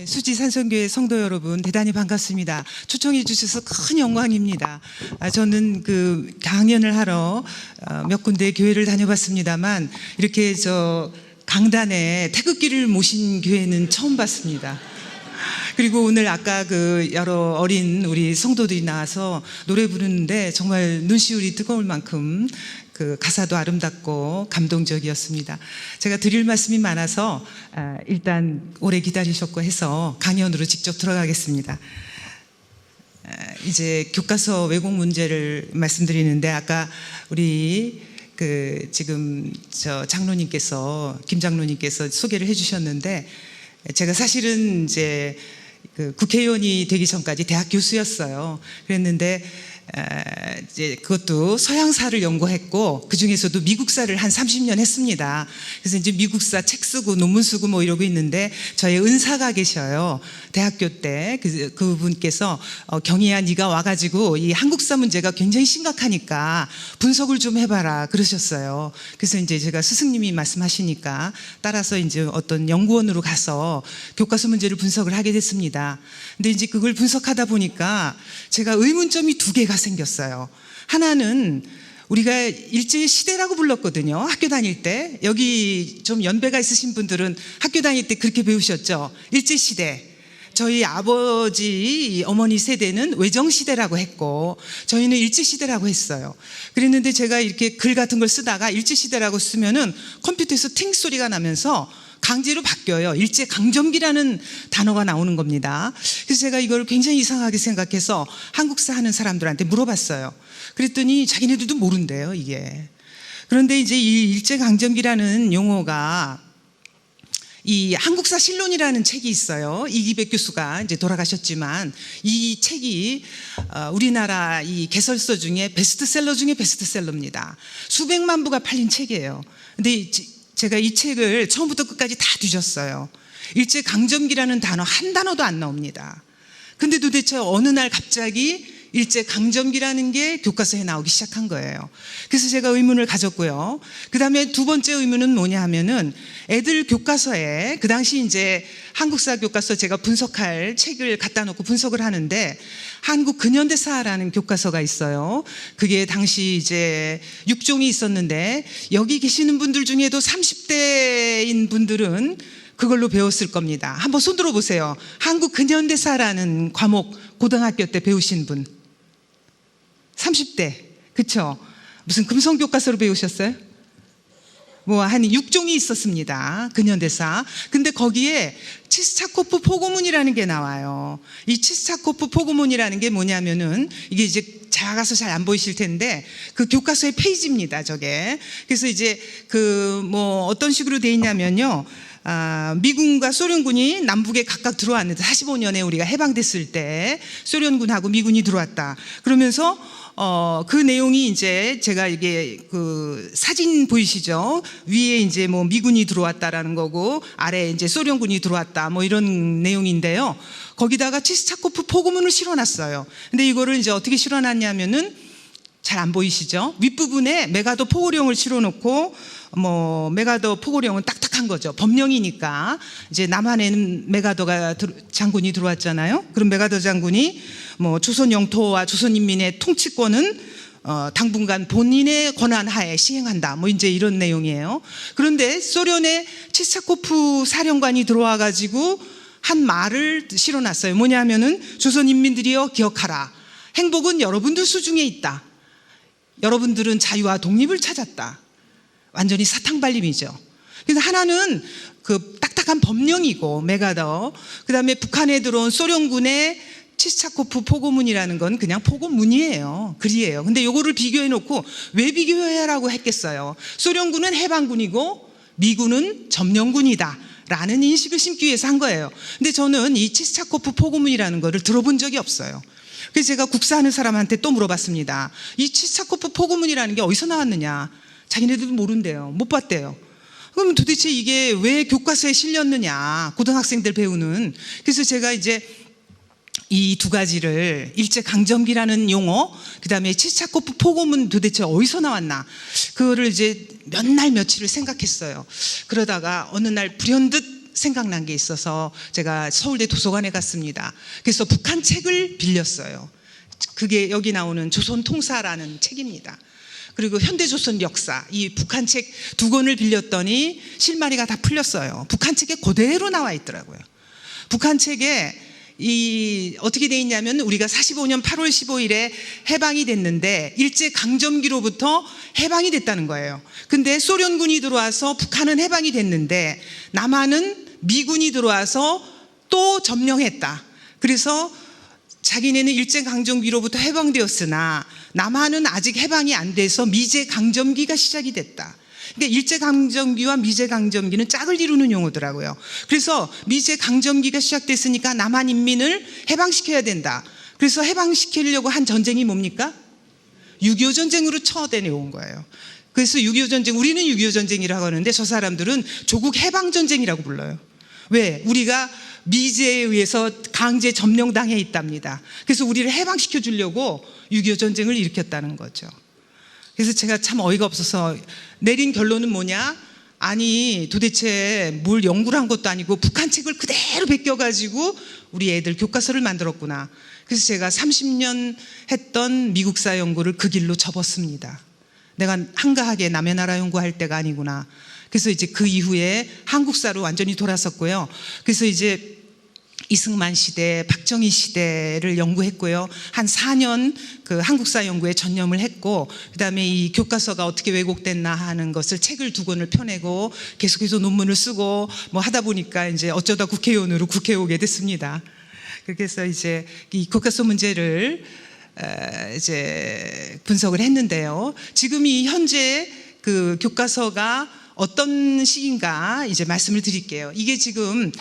수지 산성교회 성도 여러분, 대단히 반갑습니다. 초청해 주셔서 큰 영광입니다. 저는 그 강연을 하러 몇 군데 교회를 다녀봤습니다만 이렇게 강단에 태극기를 모신 교회는 처음 봤습니다. 그리고 오늘 아까 그 여러 어린 우리 성도들이 나와서 노래 부르는데 정말 눈시울이 뜨거울 만큼 그 가사도 아름답고 감동적이었습니다. 제가 드릴 말씀이 많아서 일단 오래 기다리셨고 해서 강연으로 직접 들어가겠습니다. 이제 교과서 왜곡 문제를 말씀드리는데 아까 우리 지금 장로님께서 김 장로님께서 소개를 해주셨는데 제가 사실은 이제 국회의원이 되기 전까지 대학 교수였어요. 그랬는데 이제 그것도 서양사를 연구했고 그 중에서도 미국사를 한 30년 했습니다. 그래서 이제 미국사 책 쓰고 논문 쓰고 뭐 이러고 있는데 저희 은사가 계셔요. 대학교 때 그분께서 경희야 네가 와가지고 이 한국사 문제가 굉장히 심각하니까 분석을 좀 해봐라 그러셨어요. 그래서 이제 제가 스승님이 말씀하시니까 따라서 이제 어떤 연구원으로 가서 교과서 문제를 분석을 하게 됐습니다. 근데 이제 그걸 분석하다 보니까 제가 의문점이 두 개가 생겼어요. 하나는 우리가 일제시대라고 불렀거든요. 학교 다닐 때. 여기 좀 연배가 있으신 분들은 학교 다닐 때 그렇게 배우셨죠. 일제시대. 저희 아버지, 어머니 세대는 외정시대라고 했고 저희는 일제시대라고 했어요. 그랬는데 제가 이렇게 글 같은 걸 쓰다가 일제시대라고 쓰면은 컴퓨터에서 팅 소리가 나면서 강제로 바뀌어요. 일제강점기라는 단어가 나오는 겁니다. 그래서 제가 이걸 굉장히 이상하게 생각해서 한국사 하는 사람들한테 물어봤어요. 그랬더니 자기네들도 모른대요, 이게. 그런데 이제 이 일제강점기라는 용어가 이 한국사 실론이라는 책이 있어요. 이기백 교수가 이제 돌아가셨지만 이 책이 우리나라 이 개설서 중에 베스트셀러 중에 베스트셀러입니다. 수백만 부가 팔린 책이에요. 근데 제가 이 책을 처음부터 끝까지 다 뒤졌어요. 일제강점기라는 단어 한 단어도 안 나옵니다. 근데 도대체 어느 날 갑자기 일제강점기라는 게 교과서에 나오기 시작한 거예요. 그래서 제가 의문을 가졌고요. 그 다음에 두 번째 의문은 뭐냐 하면은 애들 교과서에 그 당시 이제 한국사 교과서 제가 분석할 책을 갖다 놓고 분석을 하는데 한국 근현대사라는 교과서가 있어요. 그게 당시 이제 6종이 있었는데 여기 계시는 분들 중에도 30대인 분들은 그걸로 배웠을 겁니다. 한번 손 들어보세요. 한국 근현대사라는 과목 고등학교 때 배우신 분. 30대. 그쵸? 무슨 금성교과서로 배우셨어요? 뭐 한 6종이 있었습니다. 근현대사. 근데 거기에 치스차코프 포고문이라는 게 나와요. 이 치스차코프 포고문이라는 게 뭐냐면은 이게 이제 작아서 잘 안 보이실 텐데 그 교과서의 페이지입니다, 저게. 그래서 이제 뭐 어떤 식으로 돼 있냐면요. 미군과 소련군이 남북에 각각 들어왔는데 45년에 우리가 해방됐을 때 소련군하고 미군이 들어왔다. 그러면서 그 내용이 이제 제가 이게 그 사진 보이시죠? 위에 이제 뭐 미군이 들어왔다라는 거고 아래에 이제 소련군이 들어왔다 뭐 이런 내용인데요. 거기다가 치스차코프 포고문을 실어놨어요. 근데 이거를 이제 어떻게 실어놨냐면은 잘 안 보이시죠? 윗부분에 메가더 포고령을 실어놓고 뭐 메가더 포고령은 딱딱한 거죠. 법령이니까 이제 남한에는 메가더 장군이 들어왔잖아요. 그럼 메가더 장군이 뭐 조선 영토와 조선 인민의 통치권은 당분간 본인의 권한 하에 시행한다. 뭐 이제 이런 내용이에요. 그런데 소련의 치스차코프 사령관이 들어와 가지고 한 말을 실어놨어요. 뭐냐면은 조선 인민들이여 기억하라. 행복은 여러분들 수중에 있다. 여러분들은 자유와 독립을 찾았다. 완전히 사탕발림이죠. 그래서 하나는 그 딱딱한 법령이고 메가더, 그 다음에 북한에 들어온 소련군의 치스차코프 포고문이라는 건 그냥 포고문이에요. 글이에요. 근데 요거를 비교해 놓고 왜 비교해라고 했겠어요. 소련군은 해방군이고 미군은 점령군이다 라는 인식을 심기 위해서 한 거예요. 근데 저는 이 치스차코프 포고문이라는 거를 들어본 적이 없어요. 그래서 제가 국사하는 사람한테 또 물어봤습니다. 이 치스차코프 포고문이라는 게 어디서 나왔느냐. 자기네들도 모른대요. 못 봤대요. 그러면 도대체 이게 왜 교과서에 실렸느냐. 고등학생들 배우는. 그래서 제가 이제 이 두 가지를 일제강점기라는 용어, 그 다음에 치스차코프 포고문 도대체 어디서 나왔나. 그거를 이제 몇 날 며칠을 생각했어요. 그러다가 어느 날 불현듯 생각난 게 있어서 제가 서울대 도서관에 갔습니다. 그래서 북한 책을 빌렸어요. 그게 여기 나오는 조선통사라는 책입니다. 그리고 현대조선 역사, 이 북한 책 2권을 빌렸더니 실마리가 다 풀렸어요. 북한 책에 그대로 나와 있더라고요. 북한 책에 어떻게 돼 있냐면 우리가 45년 8월 15일에 해방이 됐는데 일제강점기로부터 해방이 됐다는 거예요. 근데 소련군이 들어와서 북한은 해방이 됐는데 남한은 미군이 들어와서 또 점령했다. 그래서 자기네는 일제강점기로부터 해방되었으나 남한은 아직 해방이 안 돼서 미제강점기가 시작이 됐다. 그러니까 일제강점기와 미제강점기는 짝을 이루는 용어더라고요. 그래서 미제강점기가 시작됐으니까 남한 인민을 해방시켜야 된다. 그래서 해방시키려고 한 전쟁이 뭡니까? 6.25 전쟁으로 쳐내온 거예요. 그래서 6.25 전쟁, 우리는 6.25 전쟁이라고 하는데 저 사람들은 조국 해방전쟁이라고 불러요. 왜? 우리가 미제에 의해서 강제 점령당해 있답니다. 그래서 우리를 해방시켜 주려고 6.25 전쟁을 일으켰다는 거죠. 그래서 제가 참 어이가 없어서 내린 결론은 뭐냐? 아니 도대체 뭘 연구를 한 것도 아니고 북한 책을 그대로 베껴가지고 우리 애들 교과서를 만들었구나. 그래서 제가 30년 했던 미국사 연구를 그 길로 접었습니다. 내가 한가하게 남의 나라 연구할 때가 아니구나. 그래서 이제 그 이후에 한국사로 완전히 돌아섰고요. 그래서 이제 이승만 시대, 박정희 시대를 연구했고요. 한 4년 그 한국사 연구에 전념을 했고, 그 다음에 이 교과서가 어떻게 왜곡됐나 하는 것을 책을 2권을 펴내고 계속해서 논문을 쓰고 뭐 하다 보니까 이제 어쩌다 국회의원으로 국회에 오게 됐습니다. 그렇게 해서 이제 이 교과서 문제를 이제 분석을 했는데요. 지금 이 현재 그 교과서가 어떤 식인가 이제 말씀을 드릴게요. 이게 지금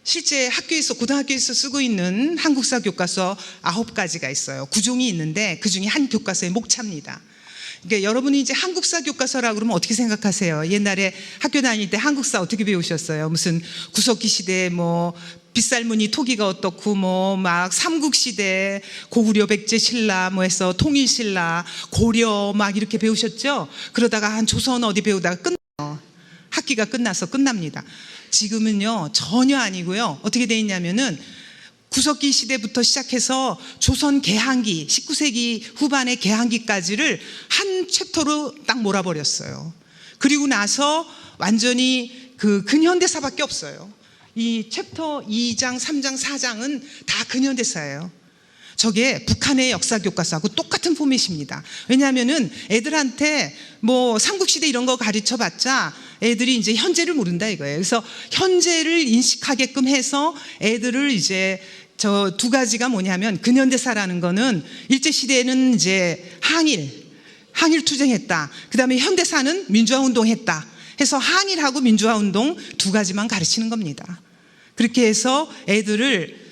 실제 학교에서 고등학교에서 쓰고 있는 한국사 교과서 9가지가 있어요. 9종이 있는데 그중에 한 교과서의 목차입니다. 그러니까 여러분이 이제 한국사 교과서라고 그러면 어떻게 생각하세요? 옛날에 학교 다닐 때 한국사 어떻게 배우셨어요? 무슨 구석기 시대 뭐 빗살무늬 토기가 어떻고 뭐 막 삼국시대 고구려 백제 신라 뭐 해서 통일신라 고려 막 이렇게 배우셨죠? 그러다가 한 조선 어디 배우다가 끝나요. 학기가 끝나서 끝납니다. 지금은요 전혀 아니고요. 어떻게 돼 있냐면은 구석기 시대부터 시작해서 조선 개항기 19세기 후반의 개항기까지를 한 챕터로 딱 몰아버렸어요. 그리고 나서 완전히 그 근현대사밖에 없어요. 이 챕터 2장, 3장, 4장은 다 근현대사예요. 저게 북한의 역사 교과서하고 똑같은 포맷입니다. 왜냐하면은 애들한테 뭐 삼국시대 이런 거 가르쳐 봤자 애들이 이제 현재를 모른다 이거예요. 그래서 현재를 인식하게끔 해서 애들을 이제 저 2가지가 뭐냐면 근현대사라는 거는 일제시대에는 이제 항일 투쟁했다. 그 다음에 현대사는 민주화운동 했다. 해서 항일하고 민주화운동 2가지만 가르치는 겁니다. 그렇게 해서 애들을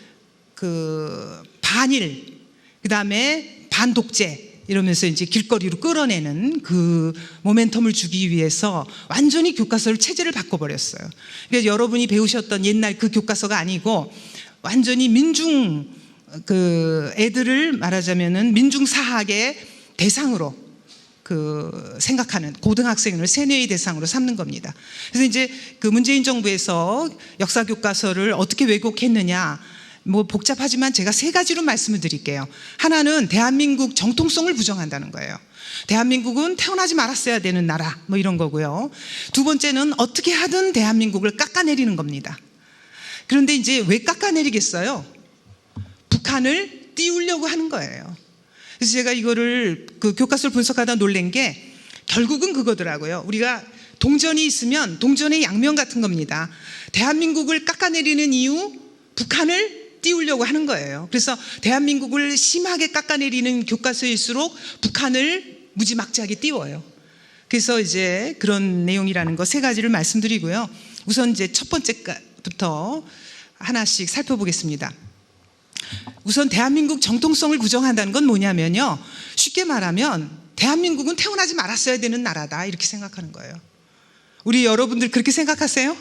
그 반일, 그 다음에 반독재 이러면서 이제 길거리로 끌어내는 그 모멘텀을 주기 위해서 완전히 교과서를 체제를 바꿔버렸어요. 그래서 여러분이 배우셨던 옛날 그 교과서가 아니고 완전히 민중 그 애들을 말하자면은 민중사학의 대상으로 그 생각하는 고등학생을 세뇌의 대상으로 삼는 겁니다. 그래서 이제 그 문재인 정부에서 역사 교과서를 어떻게 왜곡했느냐, 뭐 복잡하지만 제가 3가지로 말씀을 드릴게요. 하나는 대한민국 정통성을 부정한다는 거예요. 대한민국은 태어나지 말았어야 되는 나라 뭐 이런 거고요. 2번째는 어떻게 하든 대한민국을 깎아내리는 겁니다. 그런데 이제 왜 깎아내리겠어요? 북한을 띄우려고 하는 거예요. 그래서 제가 이거를 그 교과서를 분석하다 놀란 게 결국은 그거더라고요. 우리가 동전이 있으면 동전의 양면 같은 겁니다. 대한민국을 깎아내리는 이유, 북한을 띄우려고 하는 거예요. 그래서 대한민국을 심하게 깎아내리는 교과서일수록 북한을 무지막지하게 띄워요. 그래서 이제 그런 내용이라는 거 3가지를 말씀드리고요. 우선 이제 첫 번째부터 하나씩 살펴보겠습니다. 우선 대한민국 정통성을 부정한다는 건 뭐냐면요. 쉽게 말하면 대한민국은 태어나지 말았어야 되는 나라다 이렇게 생각하는 거예요. 우리 여러분들 그렇게 생각하세요?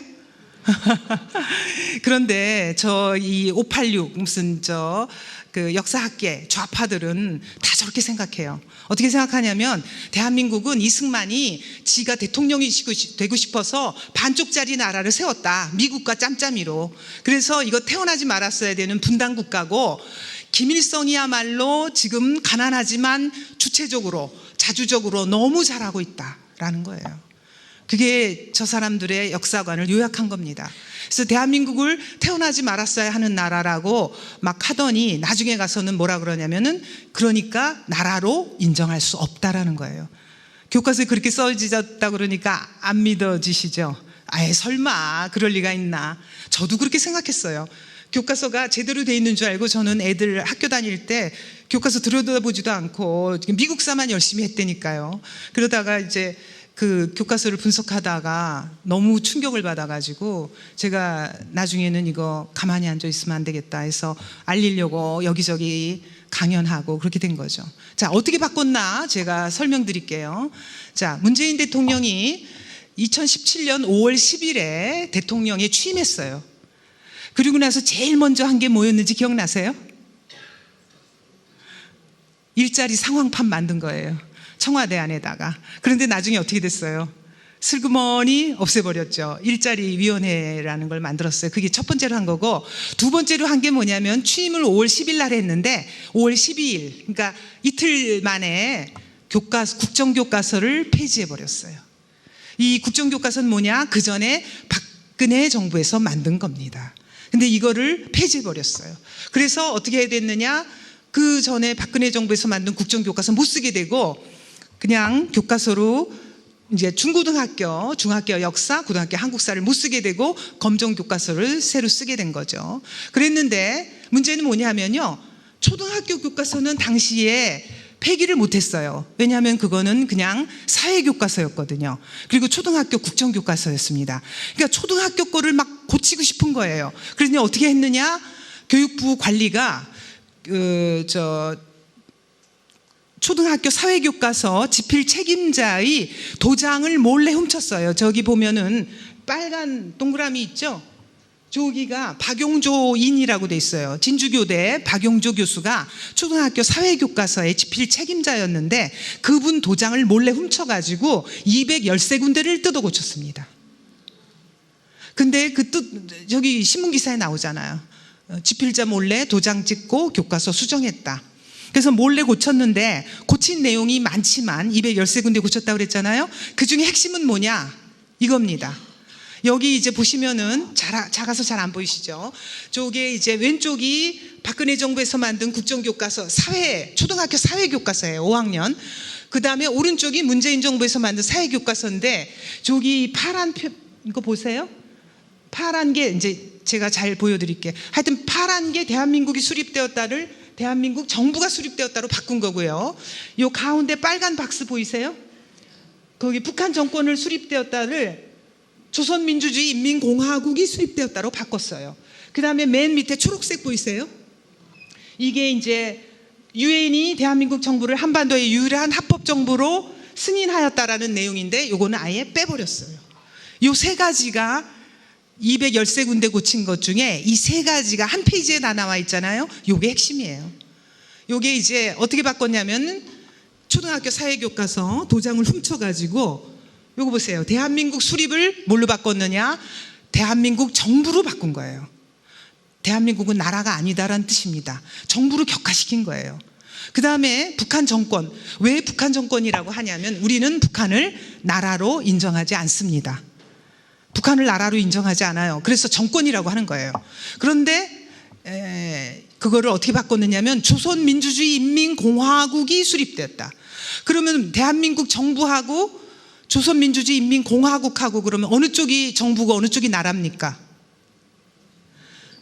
그런데 저 이 586 무슨 그 역사학계 좌파들은 다 저렇게 생각해요. 어떻게 생각하냐면 대한민국은 이승만이 지가 대통령이 되고 싶어서 반쪽짜리 나라를 세웠다. 미국과 짬짬이로. 그래서 이거 태어나지 말았어야 되는 분단국가고, 김일성이야말로 지금 가난하지만 주체적으로 자주적으로 너무 잘하고 있다라는 거예요. 그게 저 사람들의 역사관을 요약한 겁니다. 그래서 대한민국을 태어나지 말았어야 하는 나라라고 막 하더니 나중에 가서는 뭐라 그러냐면은 그러니까 나라로 인정할 수 없다라는 거예요. 교과서에 그렇게 써지셨다 그러니까 안 믿어지시죠? 아예 설마 그럴 리가 있나? 저도 그렇게 생각했어요. 교과서가 제대로 돼 있는 줄 알고 저는 애들 학교 다닐 때 교과서 들여다보지도 않고 미국사만 열심히 했다니까요. 그러다가 이제 그 교과서를 분석하다가 너무 충격을 받아가지고 제가 나중에는 이거 가만히 앉아 있으면 안 되겠다 해서 알리려고 여기저기 강연하고 그렇게 된 거죠. 자, 어떻게 바꿨나 제가 설명드릴게요. 자, 문재인 대통령이 2017년 5월 10일에 대통령에 취임했어요. 그리고 나서 제일 먼저 한 게 뭐였는지 기억나세요? 일자리 상황판 만든 거예요. 청와대 안에다가. 그런데 나중에 어떻게 됐어요? 슬그머니 없애버렸죠. 일자리위원회라는 걸 만들었어요. 그게 첫 번째로 한 거고, 두 번째로 한 게 뭐냐면 취임을 5월 10일 날 했는데 5월 12일, 그러니까 이틀 만에 국정교과서를 폐지해버렸어요. 이 국정교과서는 뭐냐? 그 전에 박근혜 정부에서 만든 겁니다. 근데 이거를 폐지해버렸어요. 그래서 어떻게 해야 됐느냐? 그 전에 박근혜 정부에서 만든 국정교과서 못 쓰게 되고 그냥 교과서로 이제 중고등학교, 중학교 역사, 고등학교 한국사를 못 쓰게 되고 검정교과서를 새로 쓰게 된 거죠. 그랬는데 문제는 뭐냐면요. 초등학교 교과서는 당시에 폐기를 못했어요. 왜냐하면 그거는 그냥 사회교과서였거든요. 그리고 초등학교 국정교과서였습니다. 그러니까 초등학교 거를 막 고치고 싶은 거예요. 그러니 어떻게 했느냐? 교육부 관리가 초등학교 사회교과서 집필 책임자의 도장을 몰래 훔쳤어요. 저기 보면은 빨간 동그라미 있죠? 저기가 박용조인이라고 돼 있어요. 진주교대 박용조 교수가 초등학교 사회교과서의 집필 책임자였는데 그분 도장을 몰래 훔쳐가지고 213군데를 뜯어 고쳤습니다. 근데 저기 신문기사에 나오잖아요. 집필자 몰래 도장 찍고 교과서 수정했다. 그래서 몰래 고쳤는데 고친 내용이 많지만 213군데 고쳤다고 그랬잖아요. 그 중에 핵심은 뭐냐? 이겁니다. 여기 이제 보시면은 작아서 잘 안 보이시죠? 저게 이제 왼쪽이 박근혜 정부에서 만든 국정교과서 초등학교 사회교과서예요. 5학년. 그 다음에 오른쪽이 문재인 정부에서 만든 사회교과서인데 저기 파란 이거 보세요. 파란 게 이제 제가 잘 보여드릴게요. 하여튼 파란 게 대한민국이 수립되었다를 대한민국 정부가 수립되었다로 바꾼 거고요. 요 가운데 빨간 박스 보이세요? 거기 북한 정권을 수립되었다를 조선민주주의 인민공화국이 수립되었다로 바꿨어요. 그 다음에 맨 밑에 초록색 보이세요? 이게 이제 유엔이 대한민국 정부를 한반도의 유일한 합법정부로 승인하였다라는 내용인데 요거는 아예 빼버렸어요. 요 세 가지가 213군데 고친 것 중에 이 세 가지가 한 페이지에 다 나와 있잖아요. 요게 핵심이에요. 요게 이제 어떻게 바꿨냐면 초등학교 사회교과서 도장을 훔쳐가지고 요거 보세요. 대한민국 수립을 뭘로 바꿨느냐? 대한민국 정부로 바꾼 거예요. 대한민국은 나라가 아니다라는 뜻입니다. 정부로 격화시킨 거예요. 그 다음에 북한 정권. 왜 북한 정권이라고 하냐면 우리는 북한을 나라로 인정하지 않습니다. 북한을 나라로 인정하지 않아요. 그래서 정권이라고 하는 거예요. 그런데 그거를 어떻게 바꿨느냐면 조선민주주의 인민공화국이 수립되었다. 그러면 대한민국 정부하고 조선민주주의 인민공화국하고 그러면 어느 쪽이 정부고 어느 쪽이 나라입니까?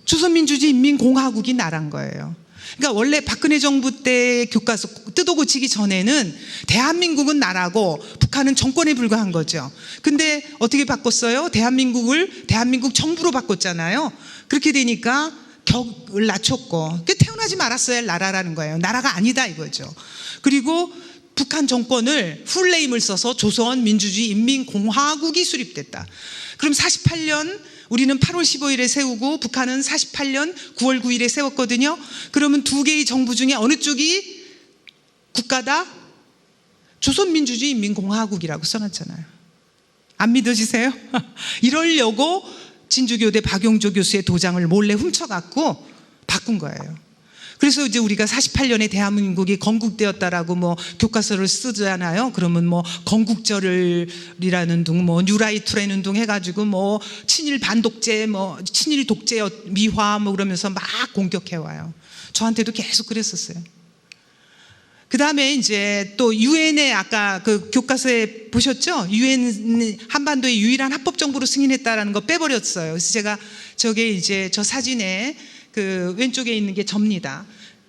조선민주주의 인민공화국이 나라인 거예요. 그러니까 원래 박근혜 정부 때 교과서 뜯어 고치기 전에는 대한민국은 나라고 북한은 정권에 불과한 거죠. 근데 어떻게 바꿨어요? 대한민국 정부로 바꿨잖아요. 그렇게 되니까 격을 낮췄고 태어나지 말았어야 할 나라라는 거예요. 나라가 아니다 이거죠. 그리고 북한 정권을 풀네임을 써서 조선민주주의 인민공화국이 수립됐다. 그럼 48년 우리는 8월 15일에 세우고 북한은 48년 9월 9일에 세웠거든요. 그러면 두 개의 정부 중에 어느 쪽이 국가다? 조선민주주의 인민공화국이라고 써놨잖아요. 안 믿어지세요? 이러려고 진주교대 박용조 교수의 도장을 몰래 훔쳐갖고 바꾼 거예요. 그래서 이제 우리가 48년에 대한민국이 건국되었다라고 뭐 교과서를 쓰잖아요. 그러면 뭐 건국절이라는 둥, 뭐 뉴라이트라는 둥 해가지고 뭐 친일 반독재, 뭐 친일 독재 미화 뭐 그러면서 막 공격해와요. 저한테도 계속 그랬었어요. 그 다음에 이제 또 유엔에 아까 그 교과서에 보셨죠? 유엔 한반도의 유일한 합법정부로 승인했다라는 거 빼버렸어요. 그래서 제가 저게 이제 저 사진에 그 왼쪽에 있는 게 접니다.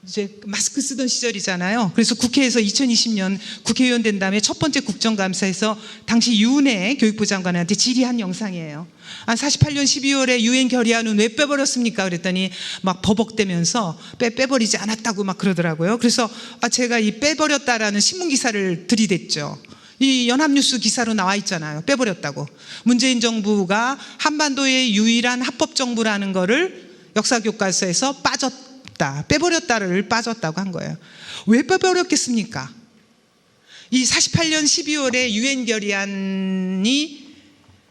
이제 마스크 쓰던 시절이잖아요. 그래서 국회에서 2020년 국회의원 된 다음에 첫 번째 국정감사에서 당시 유은혜 교육부 장관한테 질의한 영상이에요. 48년 12월에 유엔 결의안은 왜 빼버렸습니까? 그랬더니 막 버벅대면서 빼버리지 않았다고 막 그러더라고요. 그래서 제가 이 빼버렸다라는 신문기사를 들이댔죠. 이 연합뉴스 기사로 나와 있잖아요. 빼버렸다고. 문재인 정부가 한반도의 유일한 합법정부라는 거를 역사교과서에서 빠졌다, 빼버렸다를 빠졌다고 한 거예요. 왜 빼버렸겠습니까? 이 48년 12월에 유엔 결의안이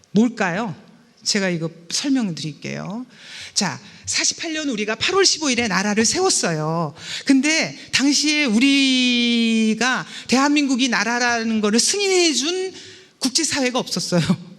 뭘까요? 제가 이거 설명을 드릴게요. 자, 48년 우리가 8월 15일에 나라를 세웠어요. 근데 당시에 우리가 대한민국이 나라라는 거를 승인해 준 국제사회가 없었어요.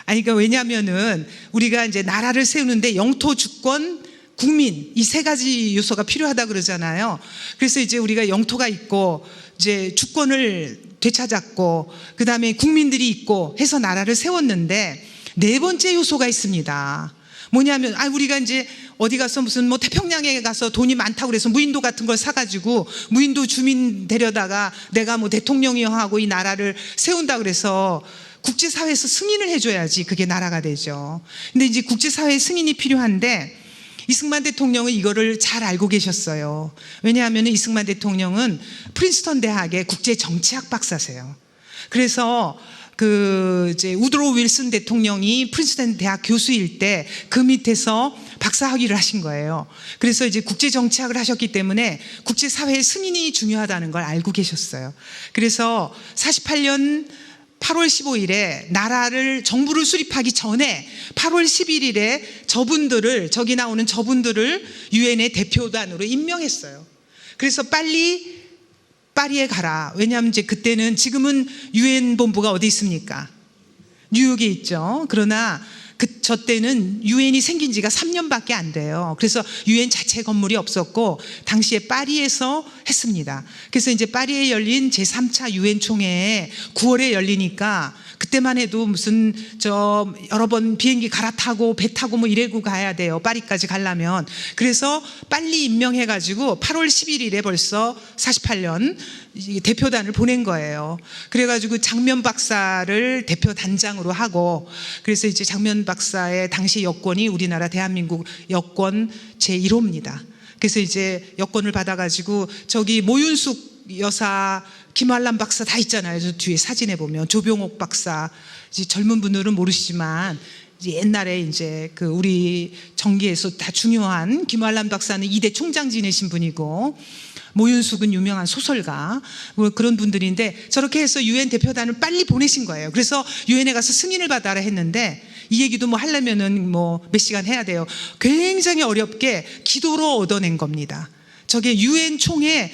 아니, 그러니까 왜냐면은 우리가 이제 나라를 세우는데 영토, 주권, 국민 이 세 가지 요소가 필요하다 그러잖아요. 그래서 이제 우리가 영토가 있고 이제 주권을 되찾았고 그 다음에 국민들이 있고 해서 나라를 세웠는데 네 번째 요소가 있습니다. 뭐냐면 우리가 이제 어디 가서 무슨 뭐 태평양에 가서 돈이 많다고 그래서 무인도 같은 걸 사가지고 무인도 주민 데려다가 내가 뭐 대통령이요 하고 이 나라를 세운다 그래서 국제사회에서 승인을 해줘야지 그게 나라가 되죠. 근데 이제 국제사회 승인이 필요한데 이승만 대통령은 이거를 잘 알고 계셨어요. 왜냐하면 이승만 대통령은 프린스턴 대학의 국제정치학 박사세요. 그래서 그 이제 우드로 윌슨 대통령이 프린스턴 대학 교수일 때 그 밑에서 박사 학위를 하신 거예요. 그래서 이제 국제정치학을 하셨기 때문에 국제사회의 승인이 중요하다는 걸 알고 계셨어요. 그래서 48년 8월 15일에 나라를 정부를 수립하기 전에 8월 11일에 저분들을 저기 나오는 저분들을 유엔의 대표단으로 임명했어요. 그래서 빨리 파리에 가라. 왜냐하면 이제 그때는 지금은 유엔 본부가 어디 있습니까? 뉴욕에 있죠. 그러나 저 때는 유엔이 생긴 지가 3년밖에 안 돼요. 그래서 유엔 자체 건물이 없었고 당시에 파리에서 했습니다. 그래서 이제 파리에 열린 제3차 유엔 총회에 9월에 열리니까 그때만 해도 무슨 여러 번 비행기 갈아타고 배 타고 뭐 이래고 가야 돼요. 파리까지 가려면. 그래서 빨리 임명해가지고 8월 11일에 벌써 48년 대표단을 보낸 거예요. 그래가지고 장면 박사를 대표단장으로 하고 그래서 이제 장면 박사의 당시 여권이 우리나라 대한민국 여권 제1호입니다. 그래서 이제 여권을 받아가지고 저기 모윤숙 여사, 김환란 박사 다 있잖아요. 저 뒤에 사진에 보면 조병옥 박사, 이제 젊은 분들은 모르시지만 이제 옛날에 이제 그 우리 정계에서 다 중요한 김환란 박사는 2대 총장 지내신 분이고 모윤숙은 유명한 소설가 뭐 그런 분들인데 저렇게 해서 유엔 대표단을 빨리 보내신 거예요. 그래서 유엔에 가서 승인을 받아라 했는데 이 얘기도 뭐 하려면은 뭐 몇 시간 해야 돼요. 굉장히 어렵게 기도로 얻어낸 겁니다. 저게 유엔 총회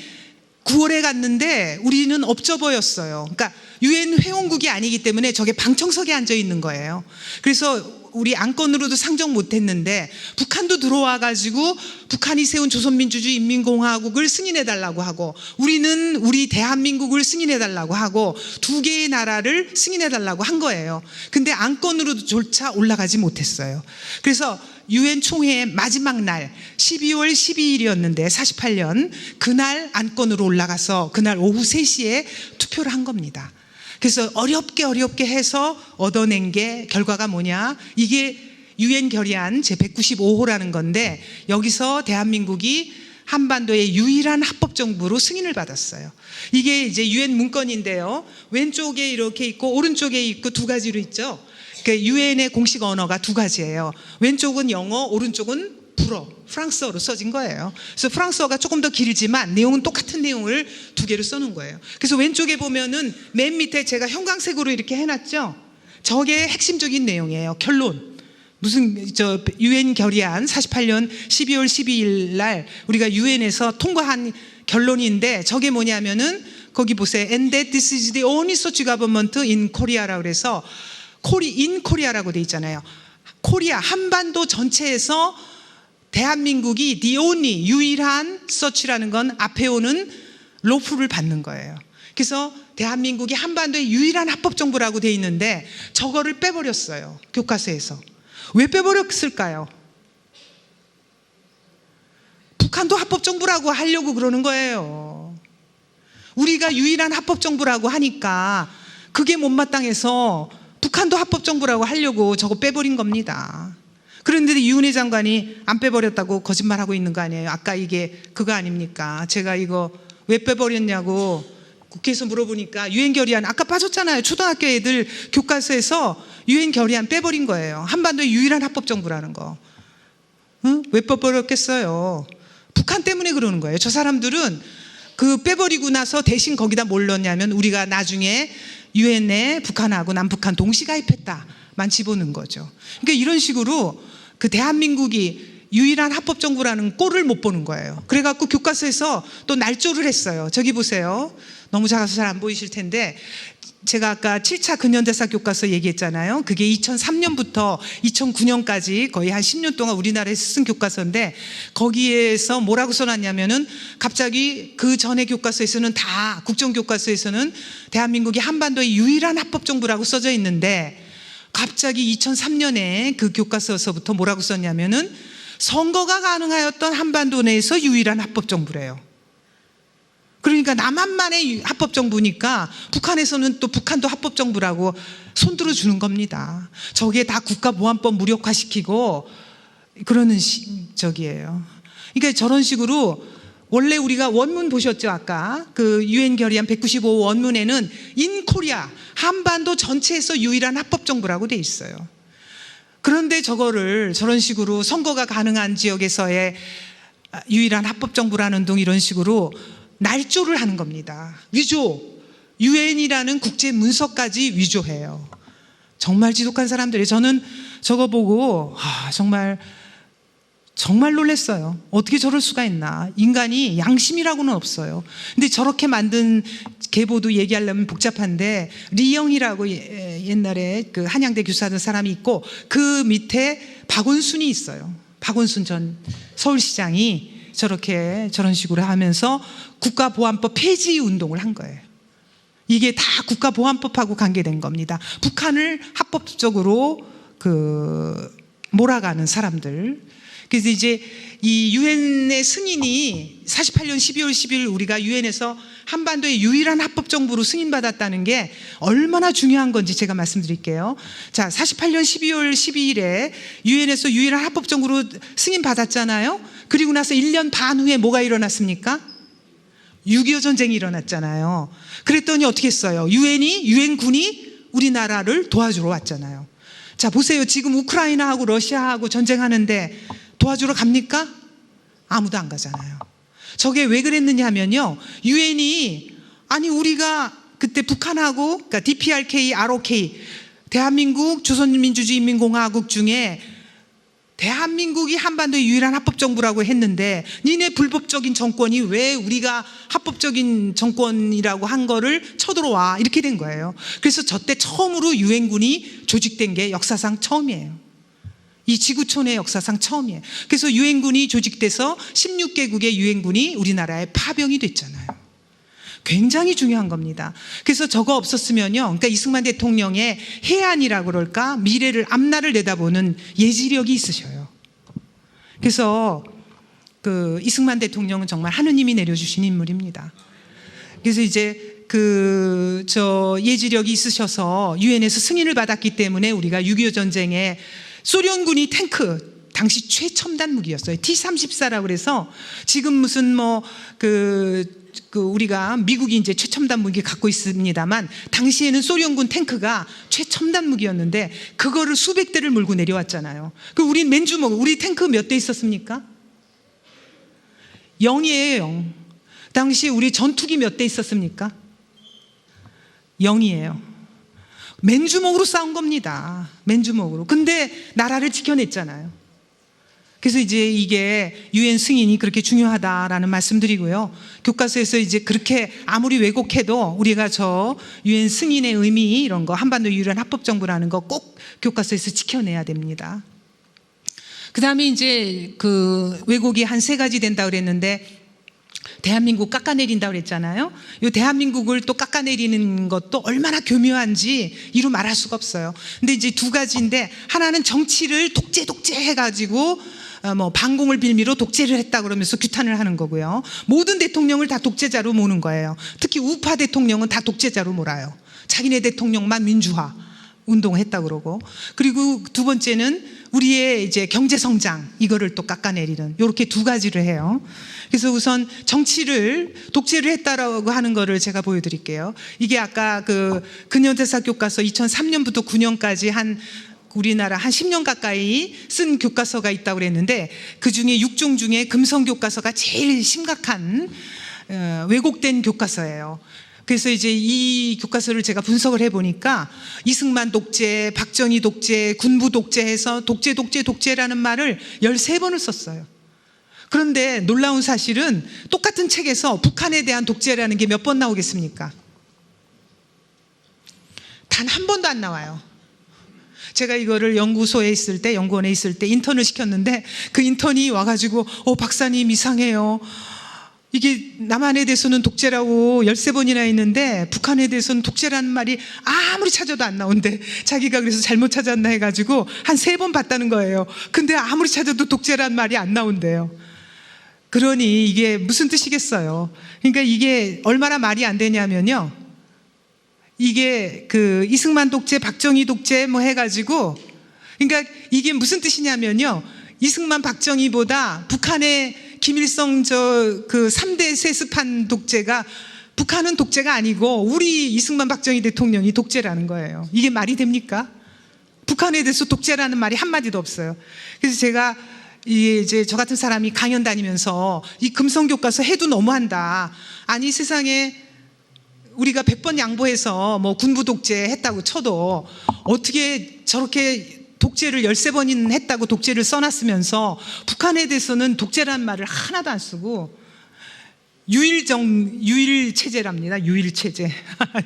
9월에 갔는데 우리는 업저버였어요. 그러니까 유엔 회원국이 아니기 때문에 저게 방청석에 앉아 있는 거예요. 그래서 우리 안건으로도 상정 못했는데 북한도 들어와가지고 북한이 세운 조선민주주의 인민공화국을 승인해달라고 하고 우리는 우리 대한민국을 승인해달라고 하고 두 개의 나라를 승인해달라고 한 거예요. 근데 안건으로조차 올라가지 못했어요. 그래서 유엔 총회의 마지막 날 12월 12일이었는데 48년 그날 안건으로 올라가서 그날 오후 3시에 투표를 한 겁니다. 그래서 어렵게 해서 얻어낸 게 결과가 뭐냐, 이게 유엔 결의안 제195호라는 건데 여기서 대한민국이 한반도의 유일한 합법정부로 승인을 받았어요. 이게 이제 유엔 문건인데요. 왼쪽에 이렇게 있고 오른쪽에 있고 두 가지로 있죠. 유엔의 공식 언어가 두 가지예요. 왼쪽은 영어, 오른쪽은 불어, 프랑스어로 써진 거예요. 그래서 프랑스어가 조금 더 길지만 내용은 똑같은 내용을 두 개로 써놓은 거예요. 그래서 왼쪽에 보면은 맨 밑에 제가 형광색으로 이렇게 해놨죠. 저게 핵심적인 내용이에요. 결론. 무슨 유엔 결의안 48년 12월 12일 날 우리가 유엔에서 통과한 결론인데 저게 뭐냐면은 거기 보세요. And that this is the only such government in Korea라고 그래서 in Korea라고 돼 있잖아요. 코리아 한반도 전체에서 대한민국이 the only 유일한 such라는 건 앞에 오는 로프를 받는 거예요. 그래서 대한민국이 한반도의 유일한 합법정부라고 돼 있는데 저거를 빼버렸어요. 교과서에서. 왜 빼버렸을까요? 북한도 합법정부라고 하려고 그러는 거예요. 우리가 유일한 합법정부라고 하니까 그게 못마땅해서 북한도 합법정부라고 하려고 저거 빼버린 겁니다. 그런데 유은혜 장관이 안 빼버렸다고 거짓말하고 있는 거 아니에요? 아까 이게 그거 아닙니까? 제가 이거 왜 빼버렸냐고 국회에서 물어보니까 유엔 결의안 아까 빠졌잖아요. 초등학교 애들 교과서에서 유엔 결의안 빼버린 거예요. 한반도의 유일한 합법정부라는 거. 응? 왜 빼버렸겠어요? 북한 때문에 그러는 거예요. 저 사람들은 그 빼버리고 나서 대신 거기다 뭘 넣냐면 우리가 나중에 유엔에 북한하고 남북한 동시 가입했다만 집어넣은 거죠. 그러니까 이런 식으로 그 대한민국이 유일한 합법정부라는 꼴을 못 보는 거예요. 그래갖고 교과서에서 또 날조를 했어요. 저기 보세요. 너무 작아서 잘 안 보이실 텐데 제가 아까 7차 근현대사 교과서 얘기했잖아요. 그게 2003년부터 2009년까지 거의 한 10년 동안 우리나라에서 쓴 교과서인데 거기에서 뭐라고 써놨냐면은 갑자기 그 전에 교과서에서는 다 국정교과서에서는 대한민국이 한반도의 유일한 합법정부라고 써져 있는데 갑자기 2003년에 그 교과서서부터 뭐라고 썼냐면은 선거가 가능하였던 한반도 내에서 유일한 합법정부래요. 그러니까 남한만의 합법정부니까 북한에서는 또 북한도 합법정부라고 손들어 주는 겁니다. 저게 다 국가보안법 무력화시키고 그러는 저기예요. 그러니까 저런 식으로 원래 우리가 원문 보셨죠? 아까 그 유엔 결의안 195 원문에는 인 코리아 한반도 전체에서 유일한 합법정부라고 돼 있어요. 그런데 저거를 저런 식으로 선거가 가능한 지역에서의 유일한 합법정부라는 등 이런 식으로 날조를 하는 겁니다. 위조. 유엔이라는 국제 문서까지 위조해요. 정말 지독한 사람들이. 저는 저거 보고 정말 놀랐어요. 어떻게 저럴 수가 있나. 인간이 양심이라고는 없어요. 근데 저렇게 만든 계보도 얘기하려면 복잡한데 리영이라고 옛날에 그 한양대 교수하던 사람이 있고 그 밑에 박원순이 있어요. 박원순 전 서울시장이 저런 식으로 하면서 국가보안법 폐지 운동을 한 거예요. 이게 다 국가보안법하고 관계된 겁니다. 북한을 합법적으로 몰아가는 사람들. 그래서 이제 이 유엔의 승인이 48년 12월 10일 우리가 유엔에서 한반도의 유일한 합법정부로 승인받았다는 게 얼마나 중요한 건지 제가 말씀드릴게요. 자, 48년 12월 12일에 유엔에서 유일한 합법정부로 승인받았잖아요. 그리고 나서 1년 반 후에 뭐가 일어났습니까? 6.25 전쟁이 일어났잖아요. 그랬더니 어떻게 했어요? 유엔군이 우리나라를 도와주러 왔잖아요. 자, 보세요. 지금 우크라이나하고 러시아하고 전쟁하는데 도와주러 갑니까? 아무도 안 가잖아요. 저게 왜 그랬느냐 하면요. 유엔이 우리가 그때 북한하고 그러니까 DPRK, ROK 대한민국 조선민주주의인민공화국 중에 대한민국이 한반도의 유일한 합법정부라고 했는데 니네 불법적인 정권이 왜 우리가 합법적인 정권이라고 한 거를 쳐들어와 이렇게 된 거예요. 그래서 저때 처음으로 유엔군이 조직된 게 역사상 처음이에요. 이 지구촌의 역사상 처음이에요. 그래서 유엔군이 조직돼서 16개국의 유엔군이 우리나라에 파병이 됐잖아요. 굉장히 중요한 겁니다. 그래서 저거 없었으면요. 그러니까 이승만 대통령의 해안이라고 그럴까? 미래를, 앞날을 내다보는 예지력이 있으셔요. 그래서 이승만 대통령은 정말 하느님이 내려주신 인물입니다. 그래서 이제 예지력이 있으셔서 유엔에서 승인을 받았기 때문에 우리가 6.25 전쟁에 소련군이 탱크, 당시 최첨단 무기였어요. T-34라고 그래서 지금 무슨 우리가 미국이 이제 최첨단 무기 갖고 있습니다만 당시에는 소련군 탱크가 최첨단 무기였는데 그거를 수백 대를 몰고 내려왔잖아요. 그 우리 맨주먹, 우리 탱크 몇 대 있었습니까? 0이에요, 0. 당시 우리 전투기 몇 대 있었습니까? 0이에요. 맨주먹으로 싸운 겁니다. 맨주먹으로. 근데 나라를 지켜냈잖아요. 그래서 이제 이게 유엔 승인이 그렇게 중요하다라는 말씀드리고요. 교과서에서 이제 그렇게 아무리 왜곡해도 우리가 저 유엔 승인의 의미 이런 거 한반도 유일한 합법 정부라는 거 꼭 교과서에서 지켜내야 됩니다. 그다음에 이제 그 왜곡이 한 3가지 된다 그랬는데 대한민국 깎아내린다고 그랬잖아요. 이 대한민국을 또 깎아내리는 것도 얼마나 교묘한지 이루 말할 수가 없어요. 근데 이제 2가지인데 하나는 정치를 독재 해가지고 뭐 반공을 빌미로 독재를 했다 그러면서 규탄을 하는 거고요. 모든 대통령을 다 독재자로 모는 거예요. 특히 우파 대통령은 다 독재자로 몰아요. 자기네 대통령만 민주화 운동을 했다 그러고. 그리고 2번째는 우리의 이제 경제 성장 이거를 또 깎아내리는 이렇게 2가지를 해요. 그래서 우선 정치를 독재를 했다라고 하는 거를 제가 보여드릴게요. 이게 아까 그 근현대사 교과서 2003년부터 9년까지 한 우리나라 한 10년 가까이 쓴 교과서가 있다고 그랬는데 그중에 6종 중에 금성 교과서가 제일 심각한 왜곡된 교과서예요. 그래서 이제 이 교과서를 제가 분석을 해보니까 이승만 독재, 박정희 독재, 군부 독재해서 독재라는 말을 13번을 썼어요. 그런데 놀라운 사실은 똑같은 책에서 북한에 대한 독재라는 게 몇 번 나오겠습니까? 단 한 번도 안 나와요. 제가 이거를 연구원에 있을 때 인턴을 시켰는데 그 인턴이 와가지고 박사님 이상해요. 이게 남한에 대해서는 독재라고 13번이나 있는데 북한에 대해서는 독재라는 말이 아무리 찾아도 안 나온대. 자기가 그래서 잘못 찾았나 해가지고 한 3번 봤다는 거예요. 근데 아무리 찾아도 독재라는 말이 안 나온대요. 그러니 이게 무슨 뜻이겠어요? 그러니까 이게 얼마나 말이 안 되냐면요. 이게 그 이승만 독재, 박정희 독재 뭐 해가지고 그러니까 이게 무슨 뜻이냐면요. 이승만, 박정희보다 북한의 김일성 그 3대 세습한 독재가 북한은 독재가 아니고 우리 이승만, 박정희 대통령이 독재라는 거예요. 이게 말이 됩니까? 북한에 대해서 독재라는 말이 한마디도 없어요. 그래서 제가 이제 저 같은 사람이 강연 다니면서 이 금성 교과서 해도 너무한다. 아니 세상에 우리가 100번 양보해서 뭐 군부 독재 했다고 쳐도 어떻게 저렇게 독재를 13번이나 했다고 독재를 써놨으면서 북한에 대해서는 독재라는 말을 하나도 안 쓰고 유일체제랍니다. 유일체제.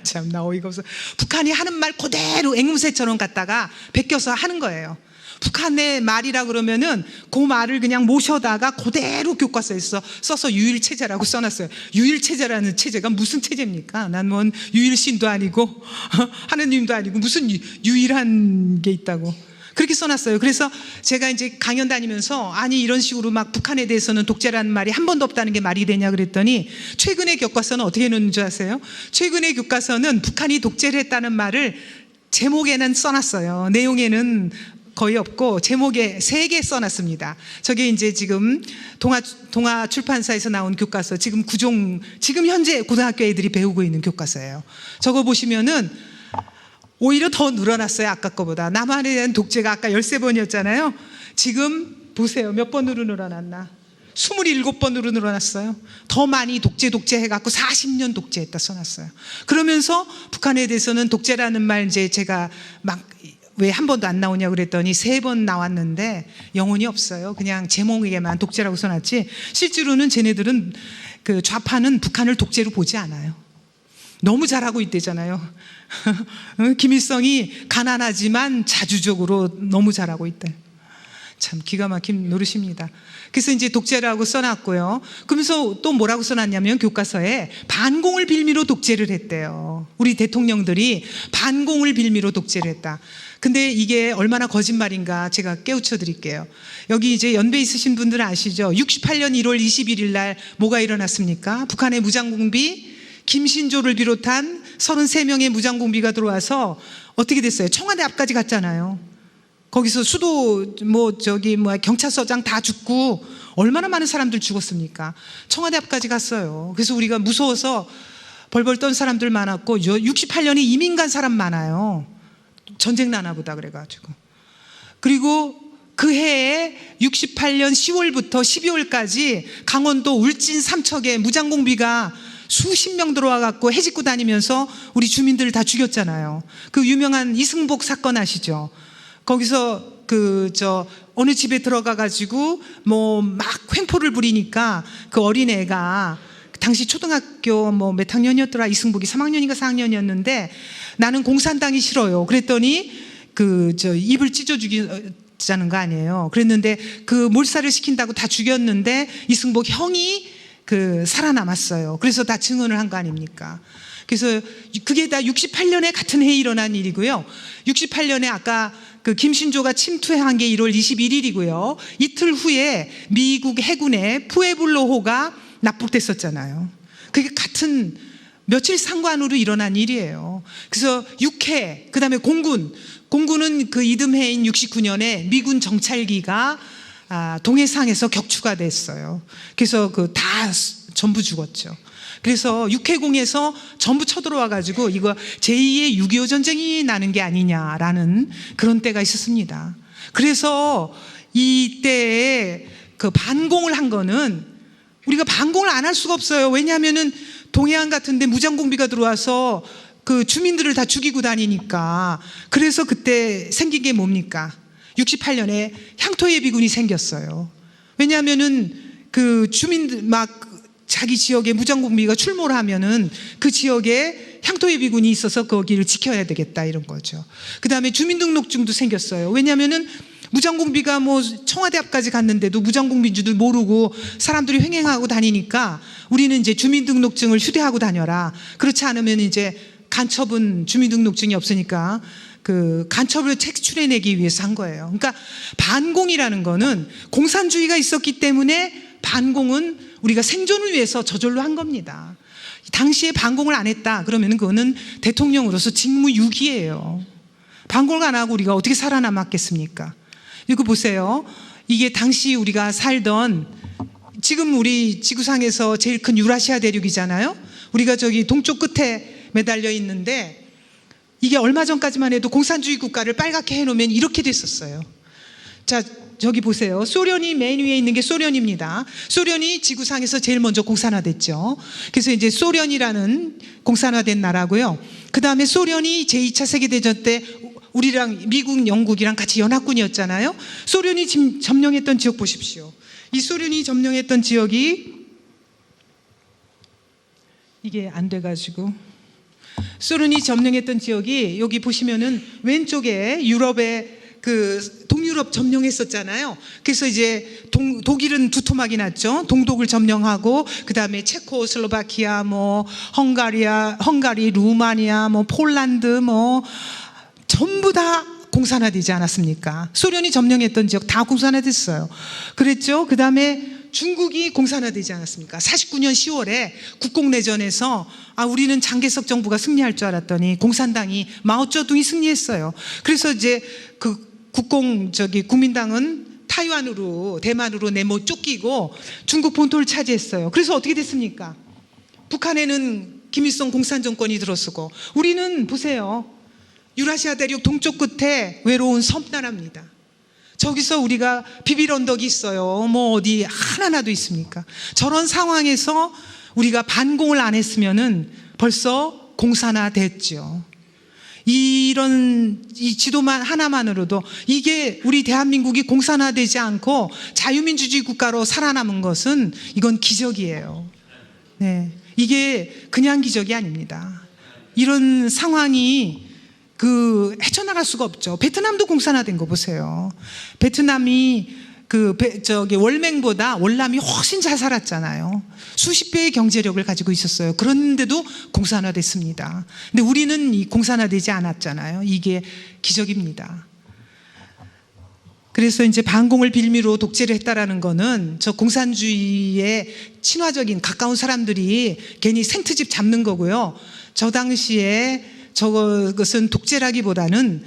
참 나 어이가 없어. 북한이 하는 말 그대로 앵무새처럼 갖다가 베껴서 하는 거예요. 북한의 말이라 그러면은 그 말을 그냥 모셔다가 그대로 교과서에 써서 유일체제라고 써놨어요. 유일체제라는 체제가 무슨 체제입니까? 난 뭔 유일신도 아니고 하느님도 아니고 무슨 유일한 게 있다고 그렇게 써놨어요. 그래서 제가 이제 강연 다니면서 아니 이런 식으로 막 북한에 대해서는 독재라는 말이 한 번도 없다는 게 말이 되냐 그랬더니 최근의 교과서는 어떻게 해놓는 줄 아세요? 최근의 교과서는 북한이 독재를 했다는 말을 제목에는 써놨어요. 내용에는 거의 없고 제목에 3개 써놨습니다. 저게 이제 지금 동아 출판사에서 나온 교과서 지금 9종 지금 현재 고등학교 애들이 배우고 있는 교과서예요. 저거 보시면은 오히려 더 늘어났어요. 아까 거보다. 남한에 대한 독재가 아까 13번이었잖아요. 지금 보세요. 몇 번으로 늘어났나? 27번으로 늘어났어요. 더 많이 독재 해갖고 40년 독재했다 써놨어요. 그러면서 북한에 대해서는 독재라는 말 이제 제가 막 왜 한 번도 안 나오냐고 그랬더니 3번 나왔는데 영혼이 없어요. 그냥 제목에만 독재라고 써놨지 실제로는 쟤네들은 그 좌파는 북한을 독재로 보지 않아요. 너무 잘하고 있대잖아요. 김일성이 가난하지만 자주적으로 너무 잘하고 있대. 참 기가 막힌 노릇입니다. 그래서 이제 독재라고 써놨고요. 그러면서 또 뭐라고 써놨냐면 교과서에 반공을 빌미로 독재를 했대요. 우리 대통령들이 반공을 빌미로 독재를 했다. 근데 이게 얼마나 거짓말인가 제가 깨우쳐 드릴게요. 여기 이제 연배 있으신 분들은 아시죠? 68년 1월 21일 날 뭐가 일어났습니까? 북한의 무장공비 김신조를 비롯한 33명의 무장공비가 들어와서 어떻게 됐어요? 청와대 앞까지 갔잖아요. 거기서 수도 경찰서장 다 죽고 얼마나 많은 사람들 죽었습니까? 청와대 앞까지 갔어요. 그래서 우리가 무서워서 벌벌 떤 사람들 많았고 68년에 이민 간 사람 많아요. 전쟁 나나 보다 그래가지고. 그리고 그 해에 68년 10월부터 12월까지 강원도 울진 삼척에 무장공비가 수십 명 들어와갖고 해집고 다니면서 우리 주민들을 다 죽였잖아요. 그 유명한 이승복 사건 아시죠? 거기서 어느 집에 들어가가지고 막 횡포를 부리니까 그 어린애가 당시 초등학교 몇 학년이었더라? 이승복이 3학년인가 4학년이었는데 나는 공산당이 싫어요. 그랬더니 입을 찢어 죽이자는 거 아니에요. 그랬는데 그 몰살을 시킨다고 다 죽였는데 이승복 형이 살아남았어요. 그래서 다 증언을 한 거 아닙니까? 그래서 그게 다 68년에 같은 해에 일어난 일이고요. 68년에 아까 김신조가 침투한 게 1월 21일이고요. 이틀 후에 미국 해군의 푸에블로호가 납북됐었잖아요. 그게 같은 며칠 상관으로 일어난 일이에요. 그래서 육해, 그 다음에 공군은 그 이듬해인 69년에 미군 정찰기가 동해상에서 격추가 됐어요. 그래서 다 전부 죽었죠. 그래서 육해공에서 전부 쳐들어와가지고 이거 제2의 6.25 전쟁이 나는 게 아니냐라는 그런 때가 있었습니다. 그래서 이때에 반공을 한 거는 우리가 반공을 안 할 수가 없어요. 왜냐하면은 동해안 같은데 무장공비가 들어와서 그 주민들을 다 죽이고 다니니까. 그래서 그때 생긴 게 뭡니까? 68년에 향토예비군이 생겼어요. 왜냐하면은 그 주민들 자기 지역에 무장공비가 출몰 하면은 그 지역에 향토예비군이 있어서 거기를 지켜야 되겠다 이런 거죠. 그 다음에 주민등록증도 생겼어요. 왜냐하면은 무장공비가 청와대 앞까지 갔는데도 무장공비인 줄 모르고 사람들이 횡행하고 다니니까 우리는 이제 주민등록증을 휴대하고 다녀라. 그렇지 않으면 이제 간첩은 주민등록증이 없으니까 그 간첩을 색출해내기 위해서 한 거예요. 그러니까 반공이라는 거는 공산주의가 있었기 때문에 반공은 우리가 생존을 위해서 저절로 한 겁니다. 당시에 반공을 안 했다 그러면 그거는 대통령으로서 직무유기예요. 반공을 안 하고 우리가 어떻게 살아남았겠습니까? 이거 보세요. 이게 당시 우리가 살던, 지금 우리 지구상에서 제일 큰 유라시아 대륙이잖아요. 우리가 저기 동쪽 끝에 매달려 있는데 이게 얼마 전까지만 해도 공산주의 국가를 빨갛게 해놓으면 이렇게 됐었어요. 자, 저기 보세요. 소련이 맨 위에 있는 게 소련입니다. 소련이 지구상에서 제일 먼저 공산화됐죠. 그래서 이제 소련이라는 공산화된 나라고요. 그 다음에 소련이 제2차 세계대전 때 우리랑 미국, 영국이랑 같이 연합군이었잖아요. 소련이 지금 점령했던 지역 보십시오. 이 소련이 점령했던 지역이 이게 안 돼가지고 소련이 점령했던 지역이 여기 보시면은 왼쪽에 유럽의 그 동유럽 점령했었잖아요. 그래서 이제 독일은 두토막이 났죠. 동독을 점령하고 그 다음에 체코슬로바키아, 헝가리, 루마니아, 폴란드, 전부 다 공산화되지 않았습니까? 소련이 점령했던 지역 다 공산화됐어요. 그랬죠. 그 다음에 중국이 공산화되지 않았습니까? 49년 10월에 국공내전에서 우리는 장개석 정부가 승리할 줄 알았더니 공산당이 마오쩌둥이 승리했어요. 그래서 이제 국민당은 타이완으로, 대만으로 내모 쫓기고 중국 본토를 차지했어요. 그래서 어떻게 됐습니까? 북한에는 김일성 공산정권이 들어서고 우리는 보세요. 유라시아 대륙 동쪽 끝에 외로운 섬나라입니다. 저기서 우리가 비빌 언덕이 있어요. 어디 하나도 있습니까? 저런 상황에서 우리가 반공을 안 했으면은 벌써 공산화 됐죠. 이 지도만 하나만으로도 이게 우리 대한민국이 공산화되지 않고 자유민주주의 국가로 살아남은 것은 이건 기적이에요. 네, 이게 그냥 기적이 아닙니다. 이런 상황이 헤쳐나갈 수가 없죠. 베트남도 공산화된 거 보세요. 베트남이 월맹보다 월남이 훨씬 잘 살았잖아요. 수십 배의 경제력을 가지고 있었어요. 그런데도 공산화됐습니다. 근데 우리는 이 공산화되지 않았잖아요. 이게 기적입니다. 그래서 이제 반공을 빌미로 독재를 했다라는 거는 저 공산주의에 친화적인 가까운 사람들이 괜히 생트집 잡는 거고요. 저 당시에 저것은 독재라기보다는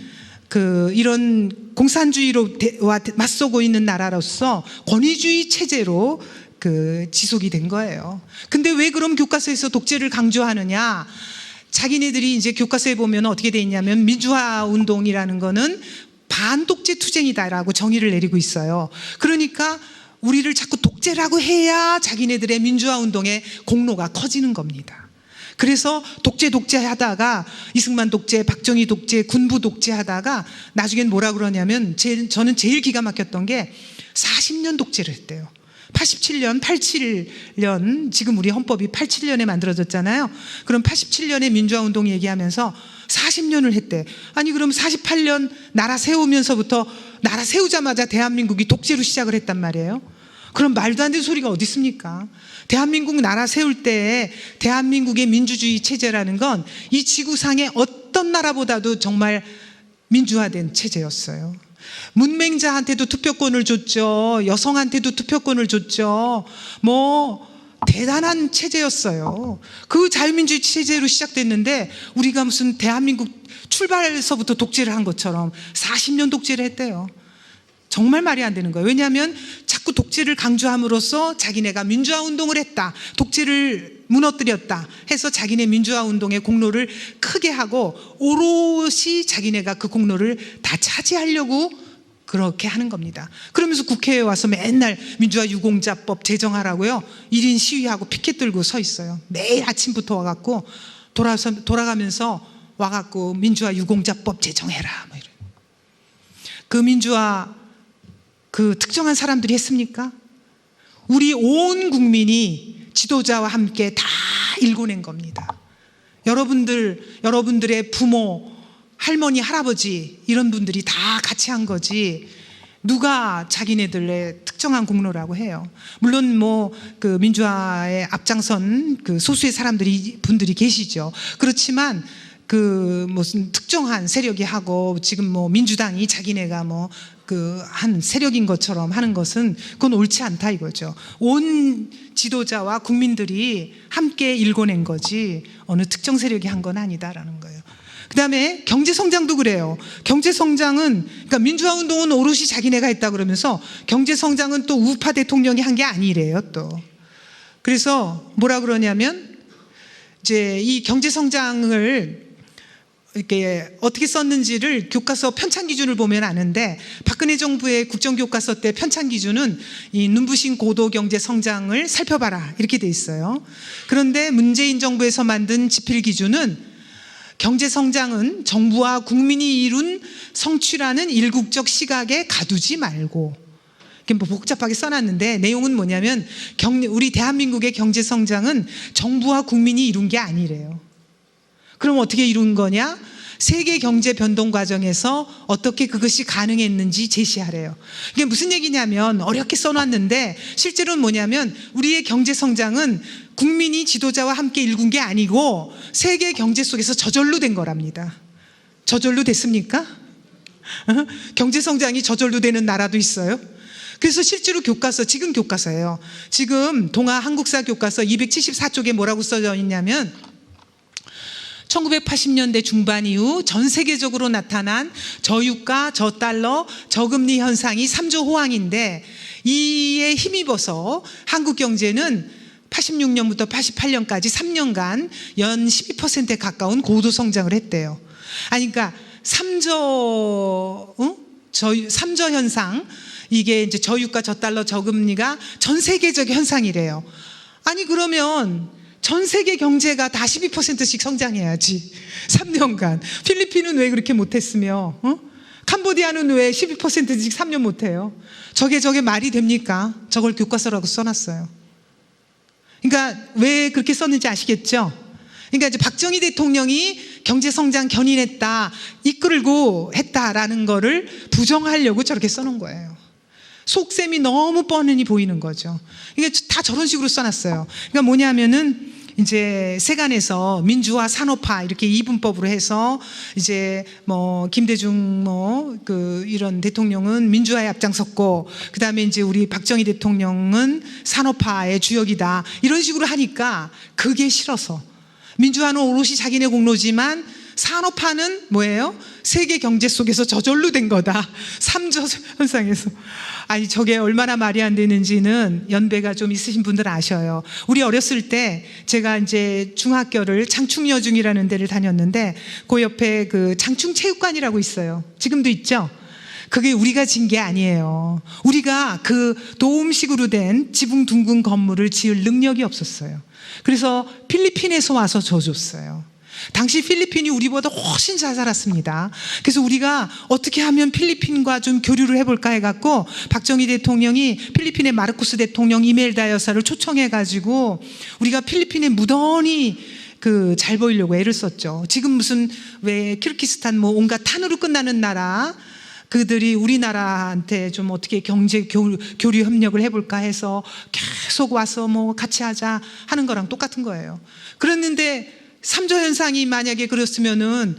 이런 공산주의와 맞서고 있는 나라로서 권위주의 체제로 지속이 된 거예요. 근데 왜 그럼 교과서에서 독재를 강조하느냐? 자기네들이 이제 교과서에 보면 어떻게 돼 있냐면 민주화 운동이라는 거는 반독재 투쟁이다라고 정의를 내리고 있어요. 그러니까 우리를 자꾸 독재라고 해야 자기네들의 민주화 운동의 공로가 커지는 겁니다. 그래서 독재 하다가 이승만 독재, 박정희 독재, 군부 독재 하다가 나중엔 뭐라 그러냐면 저는 제일 기가 막혔던 게 40년 독재를 했대요. 87년, 87년, 지금 우리 헌법이 87년에 만들어졌잖아요. 그럼 87년에 민주화 운동 얘기하면서 40년을 했대. 아니 그럼 48년 나라 세우면서부터 나라 세우자마자 대한민국이 독재로 시작을 했단 말이에요. 그럼 말도 안 되는 소리가 어디 있습니까? 대한민국 나라 세울 때 대한민국의 민주주의 체제라는 건 이 지구상의 어떤 나라보다도 정말 민주화된 체제였어요. 문맹자한테도 투표권을 줬죠. 여성한테도 투표권을 줬죠. 대단한 체제였어요. 그 자유민주주의 체제로 시작됐는데 우리가 무슨 대한민국 출발서부터 독재를 한 것처럼 40년 독재를 했대요. 정말 말이 안 되는 거예요. 왜냐하면 자꾸 독재를 강조함으로써 자기네가 민주화 운동을 했다, 독재를 무너뜨렸다 해서 자기네 민주화 운동의 공로를 크게 하고 오롯이 자기네가 그 공로를 다 차지하려고 그렇게 하는 겁니다. 그러면서 국회에 와서 맨날 민주화 유공자법 제정하라고요 1인 시위하고 피켓 들고 서 있어요. 매일 아침부터 와갖고 돌아가면서 와갖고 민주화 유공자법 제정해라 이런. 그 민주화 특정한 사람들이 했습니까? 우리 온 국민이 지도자와 함께 다 일궈낸 겁니다. 여러분들의 부모, 할머니, 할아버지 이런 분들이 다 같이 한 거지 누가 자기네들의 특정한 공로라고 해요. 물론 민주화에 앞장선 소수의 분들이 계시죠. 그렇지만 무슨 특정한 세력이 하고 지금 민주당이 자기네가 한 세력인 것처럼 하는 것은 그건 옳지 않다 이거죠. 온 지도자와 국민들이 함께 일궈낸 거지 어느 특정 세력이 한 건 아니다라는 거예요. 그 다음에 경제성장도 그래요. 경제성장은 그러니까 민주화 운동은 오롯이 자기네가 했다 그러면서 경제성장은 또 우파 대통령이 한 게 아니래요 또. 그래서 뭐라 그러냐면 이제 이 경제성장을 이렇게 어떻게 썼는지를 교과서 편찬 기준을 보면 아는데 박근혜 정부의 국정교과서 때 편찬 기준은 이 눈부신 고도 경제 성장을 살펴봐라 이렇게 돼 있어요. 그런데 문재인 정부에서 만든 지필 기준은 경제 성장은 정부와 국민이 이룬 성취라는 일국적 시각에 가두지 말고 이렇게 복잡하게 써놨는데 내용은 뭐냐면 우리 대한민국의 경제 성장은 정부와 국민이 이룬 게 아니래요. 그럼 어떻게 이룬 거냐? 세계 경제 변동 과정에서 어떻게 그것이 가능했는지 제시하래요. 이게 무슨 얘기냐면 어렵게 써놨는데 실제로는 뭐냐면 우리의 경제 성장은 국민이 지도자와 함께 일군 게 아니고 세계 경제 속에서 저절로 된 거랍니다. 저절로 됐습니까? 경제 성장이 저절로 되는 나라도 있어요. 그래서 실제로 지금 교과서예요. 지금 동아 한국사 교과서 274쪽에 뭐라고 써져 있냐면 1980년대 중반 이후 전 세계적으로 나타난 저유가, 저달러, 저금리 현상이 3조 호황인데 이에 힘입어서 한국 경제는 86년부터 88년까지 3년간 연 12%에 가까운 고도 성장을 했대요. 아니 그러니까 3조 현상 이게 이제 저유가, 저달러, 저금리가 전 세계적 현상이래요. 아니 그러면 전 세계 경제가 다 12%씩 성장해야지 3년간. 필리핀은 왜 그렇게 못했으며 캄보디아는 왜 12%씩 3년 못해요? 저게 말이 됩니까? 저걸 교과서라고 써놨어요. 그러니까 왜 그렇게 썼는지 아시겠죠? 그러니까 이제 박정희 대통령이 경제성장 견인했다, 이끌고 했다라는 거를 부정하려고 저렇게 써놓은 거예요. 속셈이 너무 뻔히 보이는 거죠. 이게 다 저런 식으로 써놨어요. 그러니까 뭐냐면은 이제 세간에서 민주화 산업화 이렇게 이분법으로 해서 이제 김대중 이런 대통령은 민주화에 앞장섰고 그다음에 이제 우리 박정희 대통령은 산업화의 주역이다 이런 식으로 하니까 그게 싫어서 민주화는 오롯이 자기네 공로지만 산업화는 뭐예요? 세계 경제 속에서 저절로 된 거다. 3조 현상에서. 아니, 저게 얼마나 말이 안 되는지는 연배가 좀 있으신 분들은 아셔요. 우리 어렸을 때 제가 이제 중학교를 장충여중이라는 데를 다녔는데 그 옆에 그 장충체육관이라고 있어요. 지금도 있죠? 그게 우리가 진 게 아니에요. 우리가 그 도움식으로 된 지붕 둥근 건물을 지을 능력이 없었어요. 그래서 필리핀에서 와서 줘줬어요. 당시 필리핀이 우리보다 훨씬 잘 살았습니다. 그래서 우리가 어떻게 하면 필리핀과 좀 교류를 해볼까 해갖고 박정희 대통령이 필리핀의 마르코스 대통령 이멜다 여사를 초청해가지고 우리가 필리핀에 무던히 잘 보이려고 애를 썼죠. 지금 무슨 왜 키르기스탄 뭐 온갖 탄으로 끝나는 나라 그들이 우리나라한테 좀 어떻게 경제 교류 협력을 해볼까 해서 계속 와서 뭐 같이 하자 하는 거랑 똑같은 거예요. 그랬는데 3조 현상이 만약에 그랬으면은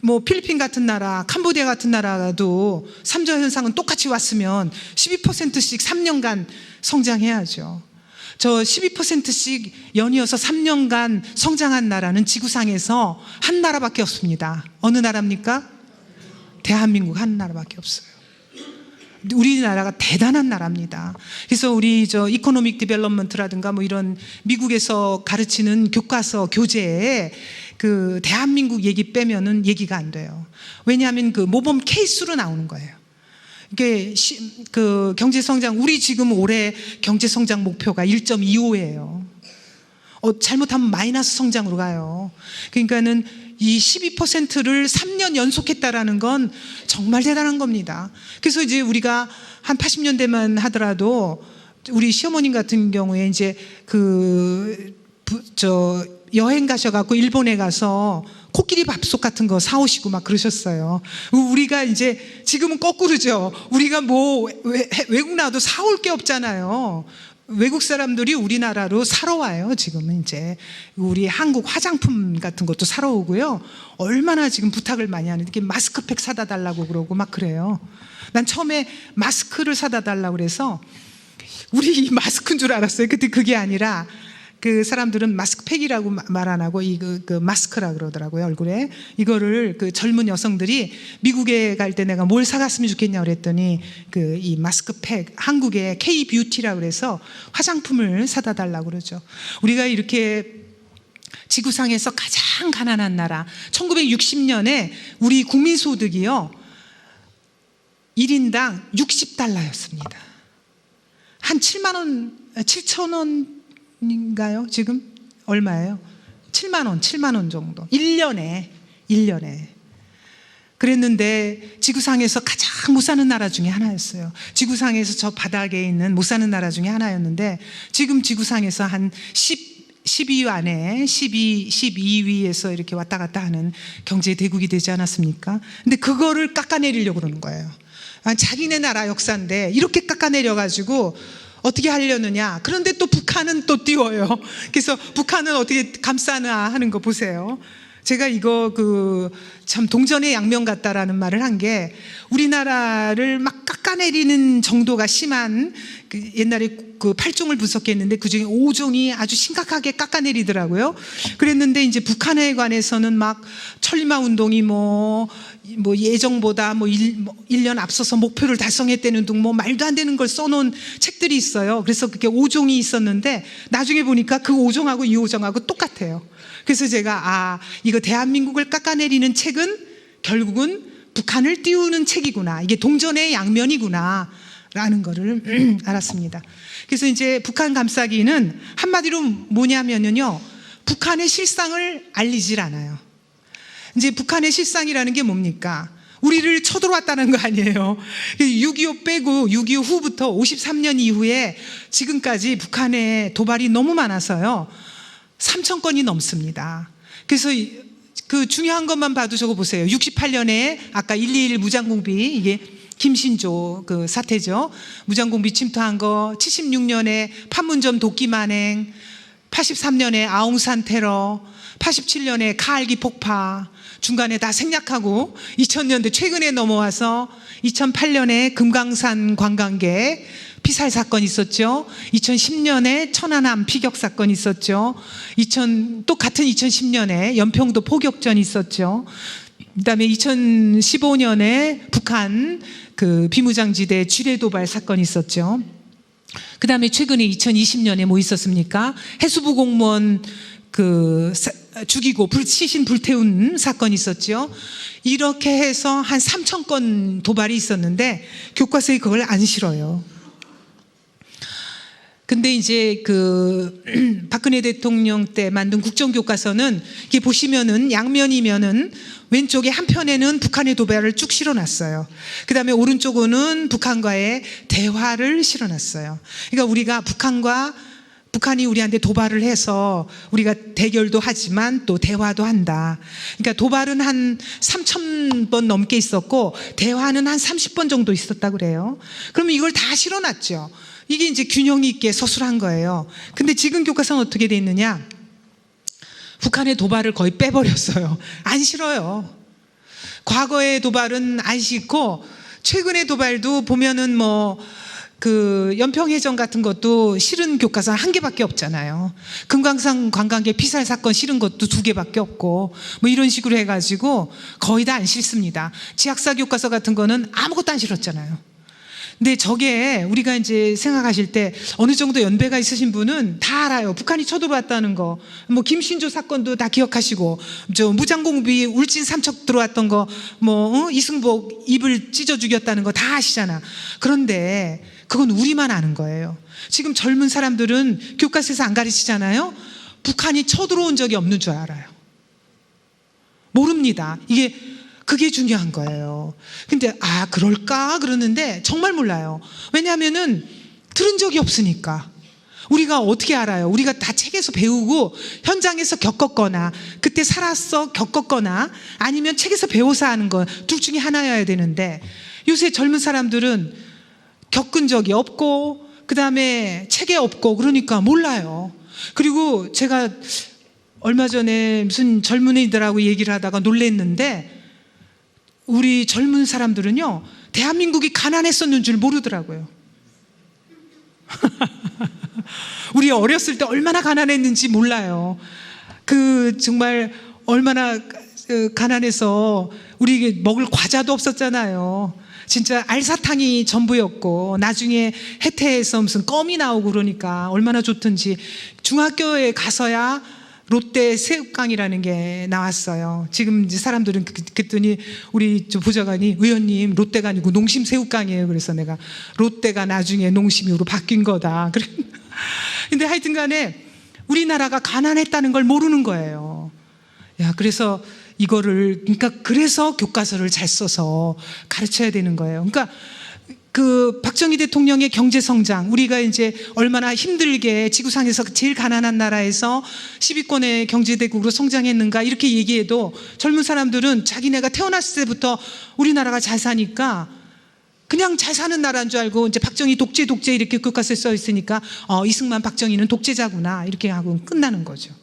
뭐 필리핀 같은 나라, 캄보디아 같은 나라도 3조 현상은 똑같이 왔으면 12%씩 3년간 성장해야죠. 저 12%씩 연이어서 3년간 성장한 나라는 지구상에서 한 나라밖에 없습니다. 어느 나라입니까? 대한민국 한 나라밖에 없어요. 우리나라가 대단한 나라입니다. 그래서 우리 이코노믹 디벨롭먼트라든가 뭐 이런 미국에서 가르치는 교과서 교재에 그 대한민국 얘기 빼면은 얘기가 안 돼요. 왜냐하면 그 모범 케이스로 나오는 거예요. 이게 그 경제 성장, 우리 지금 올해 경제 성장 목표가 1.25예요. 잘못하면 마이너스 성장으로 가요. 그러니까는 이 12%를 3년 연속했다라는 건 정말 대단한 겁니다. 그래서 이제 우리가 한 80년대만 하더라도 우리 시어머님 같은 경우에 이제 여행 가셔갖고 일본에 가서 코끼리 밥솥 같은 거 사오시고 막 그러셨어요. 우리가 이제 지금은 거꾸로죠. 우리가 뭐 외국 나와도 사올 게 없잖아요. 외국 사람들이 우리나라로 사러 와요. 지금은 이제 우리 한국 화장품 같은 것도 사러 오고요. 얼마나 지금 부탁을 많이 하는데 이렇게 마스크팩 사다 달라고 그러고 막 그래요. 난 처음에 마스크를 사다 달라고 그래서 우리 마스크인 줄 알았어요. 근데 그게 아니라 그 사람들은 마스크팩이라고 말 안 하고 그 마스크라 그러더라고요. 얼굴에 이거를 그 젊은 여성들이 미국에 갈 때 내가 뭘 사갔으면 좋겠냐 그랬더니 이 마스크팩 한국의 K 뷰티라 그래서 화장품을 사다 달라고 그러죠. 우리가 이렇게 지구상에서 가장 가난한 나라 1960년에 우리 국민 소득이요 1인당 60달러였습니다. 한 7천 원인가요? 지금 얼마예요? 7만 원 정도. 1년에. 그랬는데 지구상에서 가장 못 사는 나라 중에 하나였어요. 지구상에서 저 바닥에 있는 못 사는 나라 중에 하나였는데 지금 지구상에서 한 12위 안에 12위에서 이렇게 왔다 갔다 하는 경제 대국이 되지 않았습니까? 근데 그거를 깎아내리려고 그러는 거예요. 자기네 나라 역사인데 이렇게 깎아내려가지고 어떻게 하려느냐. 그런데 또 북한은 또 띄워요. 그래서 북한은 어떻게 감싸나 하는 거 보세요. 제가 이거 참 동전의 양면 같다라는 말을 한 게 우리나라를 막 깎아내리는 정도가 심한 옛날에 8종을 분석했는데 그중에 5종이 아주 심각하게 깎아내리더라고요. 그랬는데 이제 북한에 관해서는 막 천리마 운동이 뭐 예정보다 1년 앞서서 목표를 달성했다는 등 뭐 말도 안 되는 걸 써놓은 책들이 있어요. 그래서 그게 5종이 있었는데 나중에 보니까 그 5종하고 이 5종하고 똑같아요. 그래서 제가 이거 대한민국을 깎아내리는 책은 결국은 북한을 띄우는 책이구나. 이게 동전의 양면이구나 라는 거를 알았습니다. 그래서 이제 북한 감싸기는 한마디로 뭐냐면요, 북한의 실상을 알리질 않아요. 이제 북한의 실상이라는 게 뭡니까? 우리를 쳐들어왔다는 거 아니에요. 6.25 빼고 6.25 후부터 53년 이후에 지금까지 북한의 도발이 너무 많아서요 3,000건이 넘습니다. 그래서 그 중요한 것만 봐도 저거 보세요. 68년에 아까 121 무장공비, 이게 김신조 그 사태죠. 무장공비 침투한 거, 76년에 판문점 도끼 만행, 83년에 아웅산 테러, 87년에 카알기 폭파, 중간에 다 생략하고 2000년대 최근에 넘어와서 2008년에 금강산 관광객 피살 사건 있었죠. 2010년에 천안함 피격 사건 있었죠. 또 같은 2010년에 연평도 포격전 있었죠. 그다음에 2015년에 북한 그 비무장지대 지뢰 도발 사건이 있었죠. 그다음에 최근에 2020년에 뭐 있었습니까? 해수부 공무원 죽이고 시신 불태운 사건이 있었죠. 이렇게 해서 한 3,000건 도발이 있었는데 교과서에 그걸 안 실어요. 근데 이제 박근혜 대통령 때 만든 국정교과서는 이게 보시면은 양면이면은 왼쪽에 한편에는 북한의 도발을 쭉 실어놨어요. 그 다음에 오른쪽으로는 북한과의 대화를 실어놨어요. 그러니까 우리가 북한이 우리한테 도발을 해서 우리가 대결도 하지만 또 대화도 한다. 그러니까 도발은 한 3,000번 넘게 있었고 대화는 한 30번 정도 있었다고 그래요. 그러면 이걸 다 실어놨죠. 이게 이제 균형 있게 서술한 거예요. 근데 지금 교과서는 어떻게 돼 있느냐? 북한의 도발을 거의 빼버렸어요. 안 실어요. 과거의 도발은 안 싣고 최근의 도발도 보면은 연평해전 같은 것도 실은 교과서 한 개밖에 없잖아요. 금강산 관광객 피살 사건 실은 것도 2개밖에 없고 이런 식으로 해가지고 거의 다 안 실습니다. 지학사 교과서 같은 거는 아무것도 안 실었잖아요. 근데 저게 우리가 이제 생각하실 때 어느 정도 연배가 있으신 분은 다 알아요. 북한이 쳐들어왔다는 거. 김신조 사건도 다 기억하시고, 무장공비 울진 삼척 들어왔던 거, 이승복 입을 찢어 죽였다는 거 다 아시잖아. 그런데 그건 우리만 아는 거예요. 지금 젊은 사람들은 교과서에서 안 가르치잖아요. 북한이 쳐들어온 적이 없는 줄 알아요. 모릅니다. 그게 중요한 거예요. 근데 그럴까 그러는데 정말 몰라요. 왜냐하면은 들은 적이 없으니까. 우리가 어떻게 알아요? 우리가 다 책에서 배우고 현장에서 겪었거나 그때 살았어 겪었거나 아니면 책에서 배워서 아는 거 둘 중에 하나여야 되는데 요새 젊은 사람들은 겪은 적이 없고 그다음에 책에 없고 그러니까 몰라요. 그리고 제가 얼마 전에 무슨 젊은이들하고 얘기를 하다가 놀랬는데 우리 젊은 사람들은요 대한민국이 가난했었는 줄 모르더라고요. 우리 어렸을 때 얼마나 가난했는지 몰라요. 정말 얼마나 가난해서 우리 먹을 과자도 없었잖아요. 진짜 알사탕이 전부였고 나중에 해태에서 무슨 껌이 나오고 그러니까 얼마나 좋던지. 중학교에 가서야 롯데 새우깡이라는 게 나왔어요. 지금 이제 사람들은 그랬더니 우리 보좌관이 의원님 롯데가 아니고 농심 새우깡이에요. 그래서 내가 롯데가 나중에 농심으로 바뀐 거다. 근데 하여튼 간에 우리나라가 가난했다는 걸 모르는 거예요. 그래서 그래서 교과서를 잘 써서 가르쳐야 되는 거예요. 그러니까 박정희 대통령의 경제성장, 우리가 이제 얼마나 힘들게 지구상에서 제일 가난한 나라에서 10위권의 경제대국으로 성장했는가 이렇게 얘기해도 젊은 사람들은 자기네가 태어났을 때부터 우리나라가 잘 사니까 그냥 잘 사는 나라인 줄 알고 이제 박정희 독재 이렇게 교과서에 써 있으니까 이승만 박정희는 독재자구나 이렇게 하고 끝나는 거죠.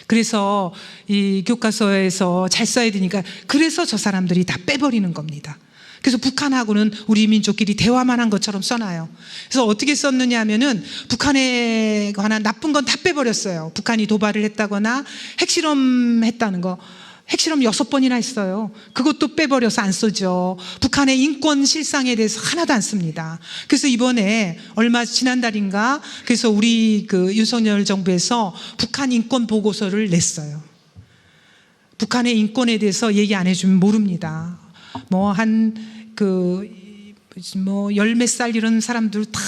그래서 이 교과서에서 잘 써야 되니까 그래서 저 사람들이 다 빼버리는 겁니다. 그래서 북한하고는 우리 민족끼리 대화만 한 것처럼 써놔요. 그래서 어떻게 썼느냐 하면은 북한에 관한 나쁜 건 다 빼버렸어요. 북한이 도발을 했다거나 핵실험 했다는 거. 핵실험 6번이나 했어요. 그것도 빼버려서 안 쓰죠. 북한의 인권 실상에 대해서 하나도 안 씁니다. 그래서 이번에 지난달인가 그래서 우리 윤석열 정부에서 북한 인권 보고서를 냈어요. 북한의 인권에 대해서 얘기 안 해주면 모릅니다. 열 몇 살 이런 사람들 다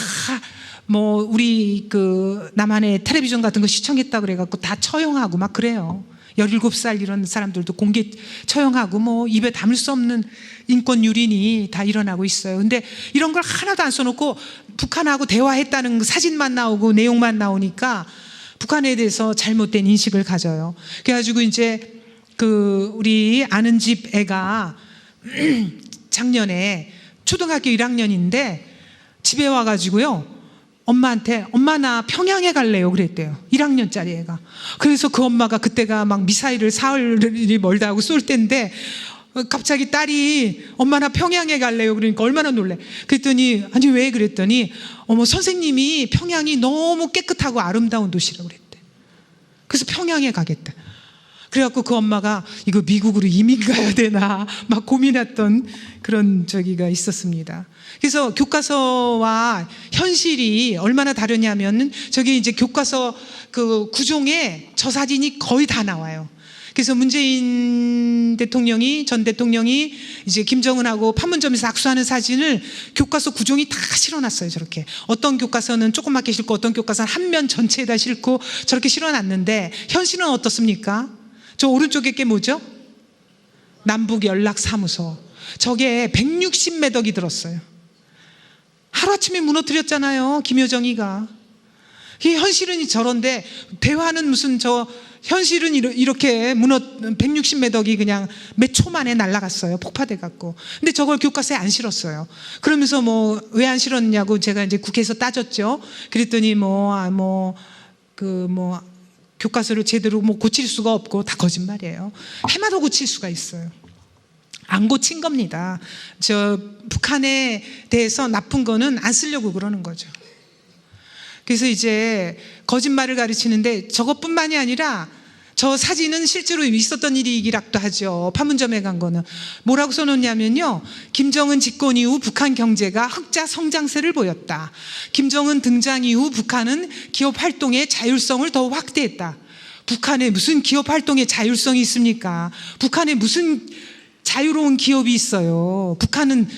우리 남한의 텔레비전 같은 거 시청했다 그래갖고 다 처형하고 막 그래요. 17살 이런 사람들도 공개 처형하고 입에 담을 수 없는 인권 유린이 다 일어나고 있어요. 근데 이런 걸 하나도 안 써놓고 북한하고 대화했다는 사진만 나오고 내용만 나오니까 북한에 대해서 잘못된 인식을 가져요. 그래가지고 이제 우리 아는 집 애가 작년에 초등학교 1학년인데 집에 와가지고요 엄마한테 엄마 나 평양에 갈래요 그랬대요. 1학년짜리 애가. 그래서 그 엄마가 그때가 막 미사일을 사흘이 멀다 하고 쏠 때인데 갑자기 딸이 엄마 나 평양에 갈래요 그러니까 얼마나 놀래. 그랬더니 아니 왜 그랬더니 어머 선생님이 평양이 너무 깨끗하고 아름다운 도시라고 그랬대. 그래서 평양에 가겠대. 그래갖고 그 엄마가 이거 미국으로 이민 가야 되나 막 고민했던 그런 저기가 있었습니다. 그래서 교과서와 현실이 얼마나 다르냐면 저기 이제 교과서 그 구종에 저 사진이 거의 다 나와요. 그래서 문재인 대통령이 전 대통령이 이제 김정은하고 판문점에서 악수하는 사진을 교과서 구종이 다 실어놨어요. 저렇게 어떤 교과서는 조그맣게 실고 어떤 교과서는 한 면 전체에다 실고 저렇게 실어놨는데 현실은 어떻습니까? 저 오른쪽에 게 뭐죠? 남북연락사무소. 저게 160매덕이 들었어요. 하루아침에 무너뜨렸잖아요. 김여정이가. 이 현실은 저런데 대화는 무슨 저 현실은 이렇게 160매덕이 그냥 몇 초 만에 날아갔어요. 폭파돼 갖고. 근데 저걸 교과서에 안 실었어요. 그러면서 뭐 왜 안 실었냐고 제가 이제 국회에서 따졌죠. 그랬더니 교과서를 제대로 뭐 고칠 수가 없고 다 거짓말이에요. 해마다 고칠 수가 있어요. 안 고친 겁니다. 저 북한에 대해서 나쁜 거는 안 쓰려고 그러는 거죠. 그래서 이제 거짓말을 가르치는데 저것뿐만이 아니라 저 사진은 실제로 있었던 일이기라도 하죠. 판문점에 간 거는 뭐라고 써놓냐면요, 김정은 집권 이후 북한 경제가 흑자 성장세를 보였다. 김정은 등장 이후 북한은 기업 활동의 자율성을 더 확대했다. 북한에 무슨 기업 활동의 자율성이 있습니까? 북한에 무슨 자유로운 기업이 있어요? 북한은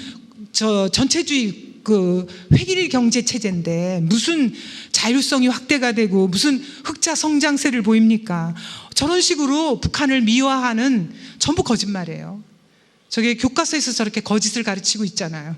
저 전체주의 그 획일 경제 체제인데 무슨 자율성이 확대가 되고 무슨 흑자 성장세를 보입니까? 저런 식으로 북한을 미화하는 전부 거짓말이에요. 저게 교과서에서 저렇게 거짓을 가르치고 있잖아요.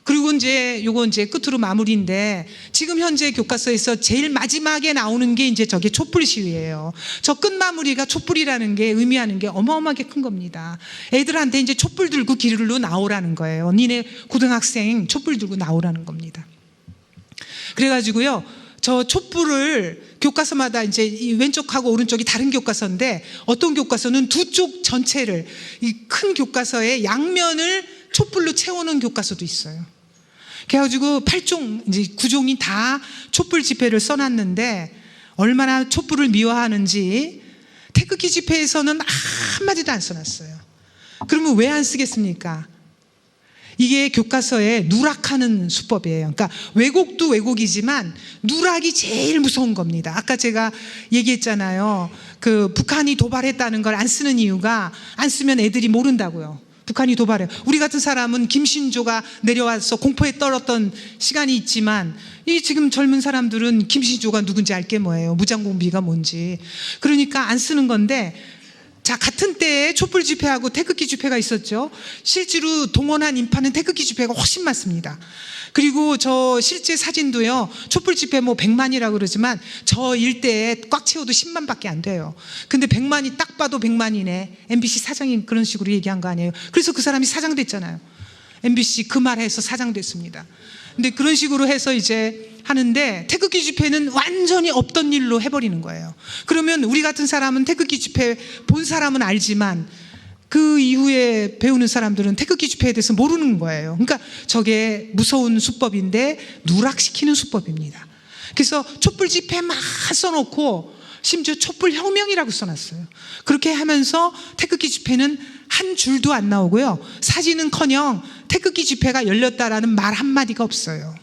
그리고 이제 요거 이제 끝으로 마무리인데, 지금 현재 교과서에서 제일 마지막에 나오는 게 이제 저게 촛불 시위예요. 저 끝마무리가 촛불이라는 게 의미하는 게 어마어마하게 큰 겁니다. 애들한테 이제 촛불 들고 길로 나오라는 거예요. 니네 고등학생 촛불 들고 나오라는 겁니다. 그래가지고요, 저 촛불을 교과서마다 이제 이 왼쪽하고 오른쪽이 다른 교과서인데, 어떤 교과서는 두 쪽 전체를, 이 큰 교과서의 양면을 촛불로 채우는 교과서도 있어요. 그래가지고 8종, 이제 9종이 다 촛불 집회를 써놨는데 얼마나 촛불을 미화하는지 태극기 집회에서는 한마디도 안 써놨어요. 그러면 왜 안 쓰겠습니까? 이게 교과서에 누락하는 수법이에요. 그러니까 왜곡도 왜곡이지만 누락이 제일 무서운 겁니다. 아까 제가 얘기했잖아요. 그 북한이 도발했다는 걸 안 쓰는 이유가, 안 쓰면 애들이 모른다고요. 북한이 도발해요. 우리 같은 사람은 김신조가 내려와서 공포에 떨었던 시간이 있지만, 이 지금 젊은 사람들은 김신조가 누군지 알게 뭐예요. 무장공비가 뭔지. 그러니까 안 쓰는 건데, 자, 같은 때에 촛불 집회하고 태극기 집회가 있었죠. 실제로 동원한 인파는 태극기 집회가 훨씬 많습니다. 그리고 저 실제 사진도요, 촛불 집회 뭐 100만이라고 그러지만 저 일대에 꽉 채워도 10만밖에 안 돼요. 근데 100만이 딱 봐도 100만이네. MBC 사장이 그런 식으로 얘기한 거 아니에요. 그래서 그 사람이 사장 됐잖아요. MBC 그 말해서 사장 됐습니다. 근데 그런 식으로 해서 이제 하는데, 태극기 집회는 완전히 없던 일로 해버리는 거예요. 그러면 우리 같은 사람은 태극기 집회 본 사람은 알지만 그 이후에 배우는 사람들은 태극기 집회에 대해서 모르는 거예요. 그러니까 저게 무서운 수법인데 누락시키는 수법입니다. 그래서 촛불 집회만 써놓고 심지어 촛불 혁명이라고 써놨어요. 그렇게 하면서 태극기 집회는 한 줄도 안 나오고요, 사진은커녕 태극기 집회가 열렸다라는 말 한마디가 없어요.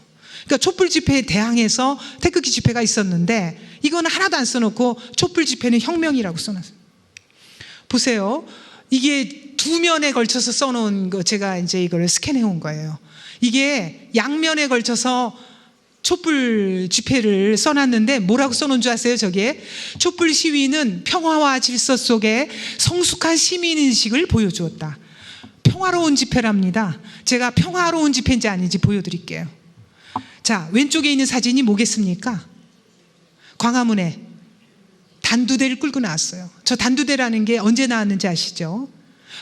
그러니까 촛불 집회에 대항해서 태극기 집회가 있었는데 이거는 하나도 안 써놓고 촛불 집회는 혁명이라고 써놨어요. 보세요. 이게 두 면에 걸쳐서 써놓은 거, 제가 이제 이걸 스캔해 온 거예요. 이게 양면에 걸쳐서 촛불 집회를 써놨는데 뭐라고 써놓은 줄 아세요? 저게 촛불 시위는 평화와 질서 속에 성숙한 시민인식을 보여주었다. 평화로운 집회랍니다. 제가 평화로운 집회인지 아닌지 보여드릴게요. 자, 왼쪽에 있는 사진이 뭐겠습니까? 광화문에 단두대를 끌고 나왔어요. 저 단두대라는 게 언제 나왔는지 아시죠?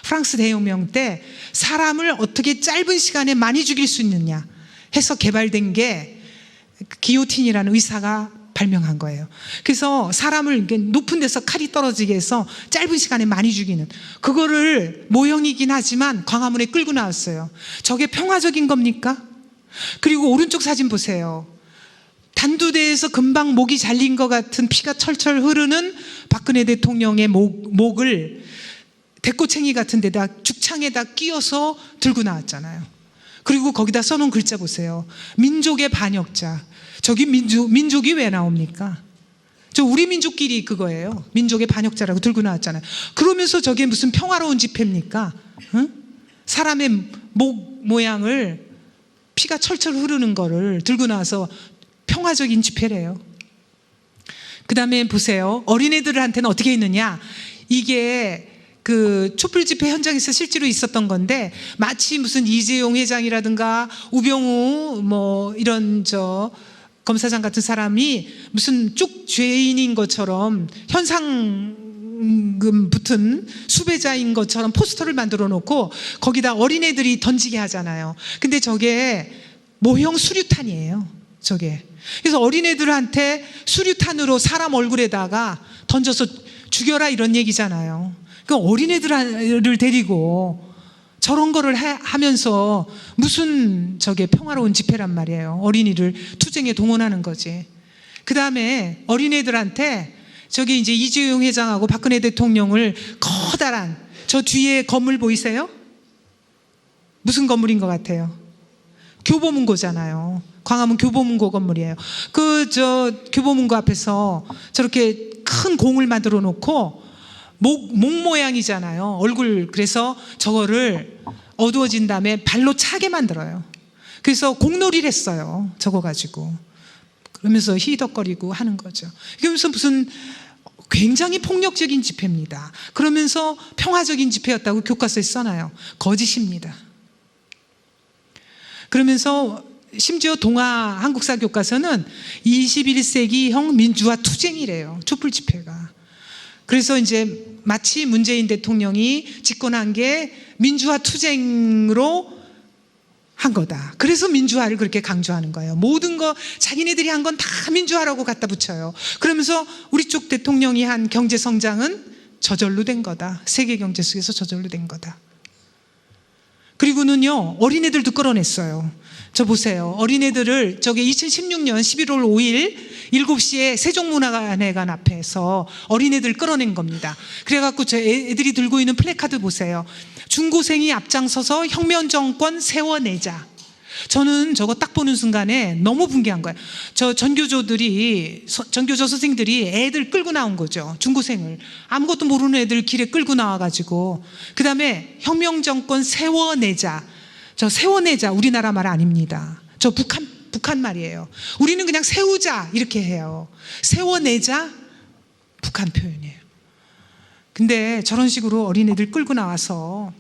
프랑스 대혁명 때 사람을 어떻게 짧은 시간에 많이 죽일 수 있느냐 해서 개발된 게 기요틴이라는 의사가 발명한 거예요. 그래서 사람을 이렇게 높은 데서 칼이 떨어지게 해서 짧은 시간에 많이 죽이는, 그거를 모형이긴 하지만 광화문에 끌고 나왔어요. 저게 평화적인 겁니까? 그리고 오른쪽 사진 보세요. 단두대에서 금방 목이 잘린 것 같은 피가 철철 흐르는 박근혜 대통령의 목을 대꼬챙이 같은 데다 죽창에다 끼워서 들고 나왔잖아요. 그리고 거기다 써놓은 글자 보세요. 민족의 반역자. 저기 민족이 왜 나옵니까? 저 우리 민족끼리 그거예요. 민족의 반역자라고 들고 나왔잖아요. 그러면서 저게 무슨 평화로운 집회입니까? 응? 사람의 목 모양을 피가 철철 흐르는 거를 들고 나와서 평화적인 집회래요. 그 다음에 보세요. 어린애들한테는 어떻게 했느냐. 이게 그 촛불 집회 현장에서 실제로 있었던 건데, 마치 무슨 이재용 회장이라든가 우병우 뭐 이런 검사장 같은 사람이 무슨 쭉 죄인인 것처럼 현상금 붙은 수배자인 것처럼 포스터를 만들어 놓고 거기다 어린애들이 던지게 하잖아요. 근데 저게 모형 수류탄이에요. 저게. 그래서 어린애들한테 수류탄으로 사람 얼굴에다가 던져서 죽여라 이런 얘기잖아요. 그 어린애들을 데리고 저런 거를 하면서 무슨 저게 평화로운 집회란 말이에요. 어린이를 투쟁에 동원하는 거지. 그 다음에 어린애들한테 저기 이제 이재용 회장하고 박근혜 대통령을 커다란 저 뒤에 건물 보이세요? 무슨 건물인 것 같아요? 교보문고잖아요. 광화문 교보문고 건물이에요. 교보문고 앞에서 저렇게 큰 공을 만들어 놓고 목 모양이잖아요. 얼굴. 그래서 저거를 어두워진 다음에 발로 차게 만들어요. 그래서 공놀이를 했어요. 저거 가지고. 그러면서 히덕거리고 하는 거죠. 그러면서 무슨 굉장히 폭력적인 집회입니다. 그러면서 평화적인 집회였다고 교과서에 써놔요. 거짓입니다. 그러면서 심지어 동아 한국사 교과서는 21세기형 민주화 투쟁이래요. 촛불 집회가. 그래서 이제 마치 문재인 대통령이 집권한 게 민주화 투쟁으로 한 거다. 그래서 민주화를 그렇게 강조하는 거예요. 모든 거 자기네들이 한 건 다 민주화라고 갖다 붙여요. 그러면서 우리 쪽 대통령이 한 경제 성장은 저절로 된 거다. 세계 경제 속에서 저절로 된 거다. 그리고는요, 어린애들도 끌어냈어요. 저 보세요. 어린애들을 저게 2016년 11월 5일 7시에 세종문화회관 앞에서 어린애들 끌어낸 겁니다. 그래갖고 저 애들이 들고 있는 플래카드 보세요. 중고생이 앞장서서 혁명 정권 세워내자. 저는 저거 딱 보는 순간에 너무 분개한 거예요. 저 전교조 선생들이 애들 끌고 나온 거죠. 중고생을. 아무것도 모르는 애들 길에 끌고 나와가지고. 그 다음에 혁명 정권 세워내자. 저 세워내자 우리나라 말 아닙니다. 저 북한 말이에요. 우리는 그냥 세우자 이렇게 해요. 세워내자 북한 표현이에요. 근데 저런 식으로 어린애들 끌고 나와서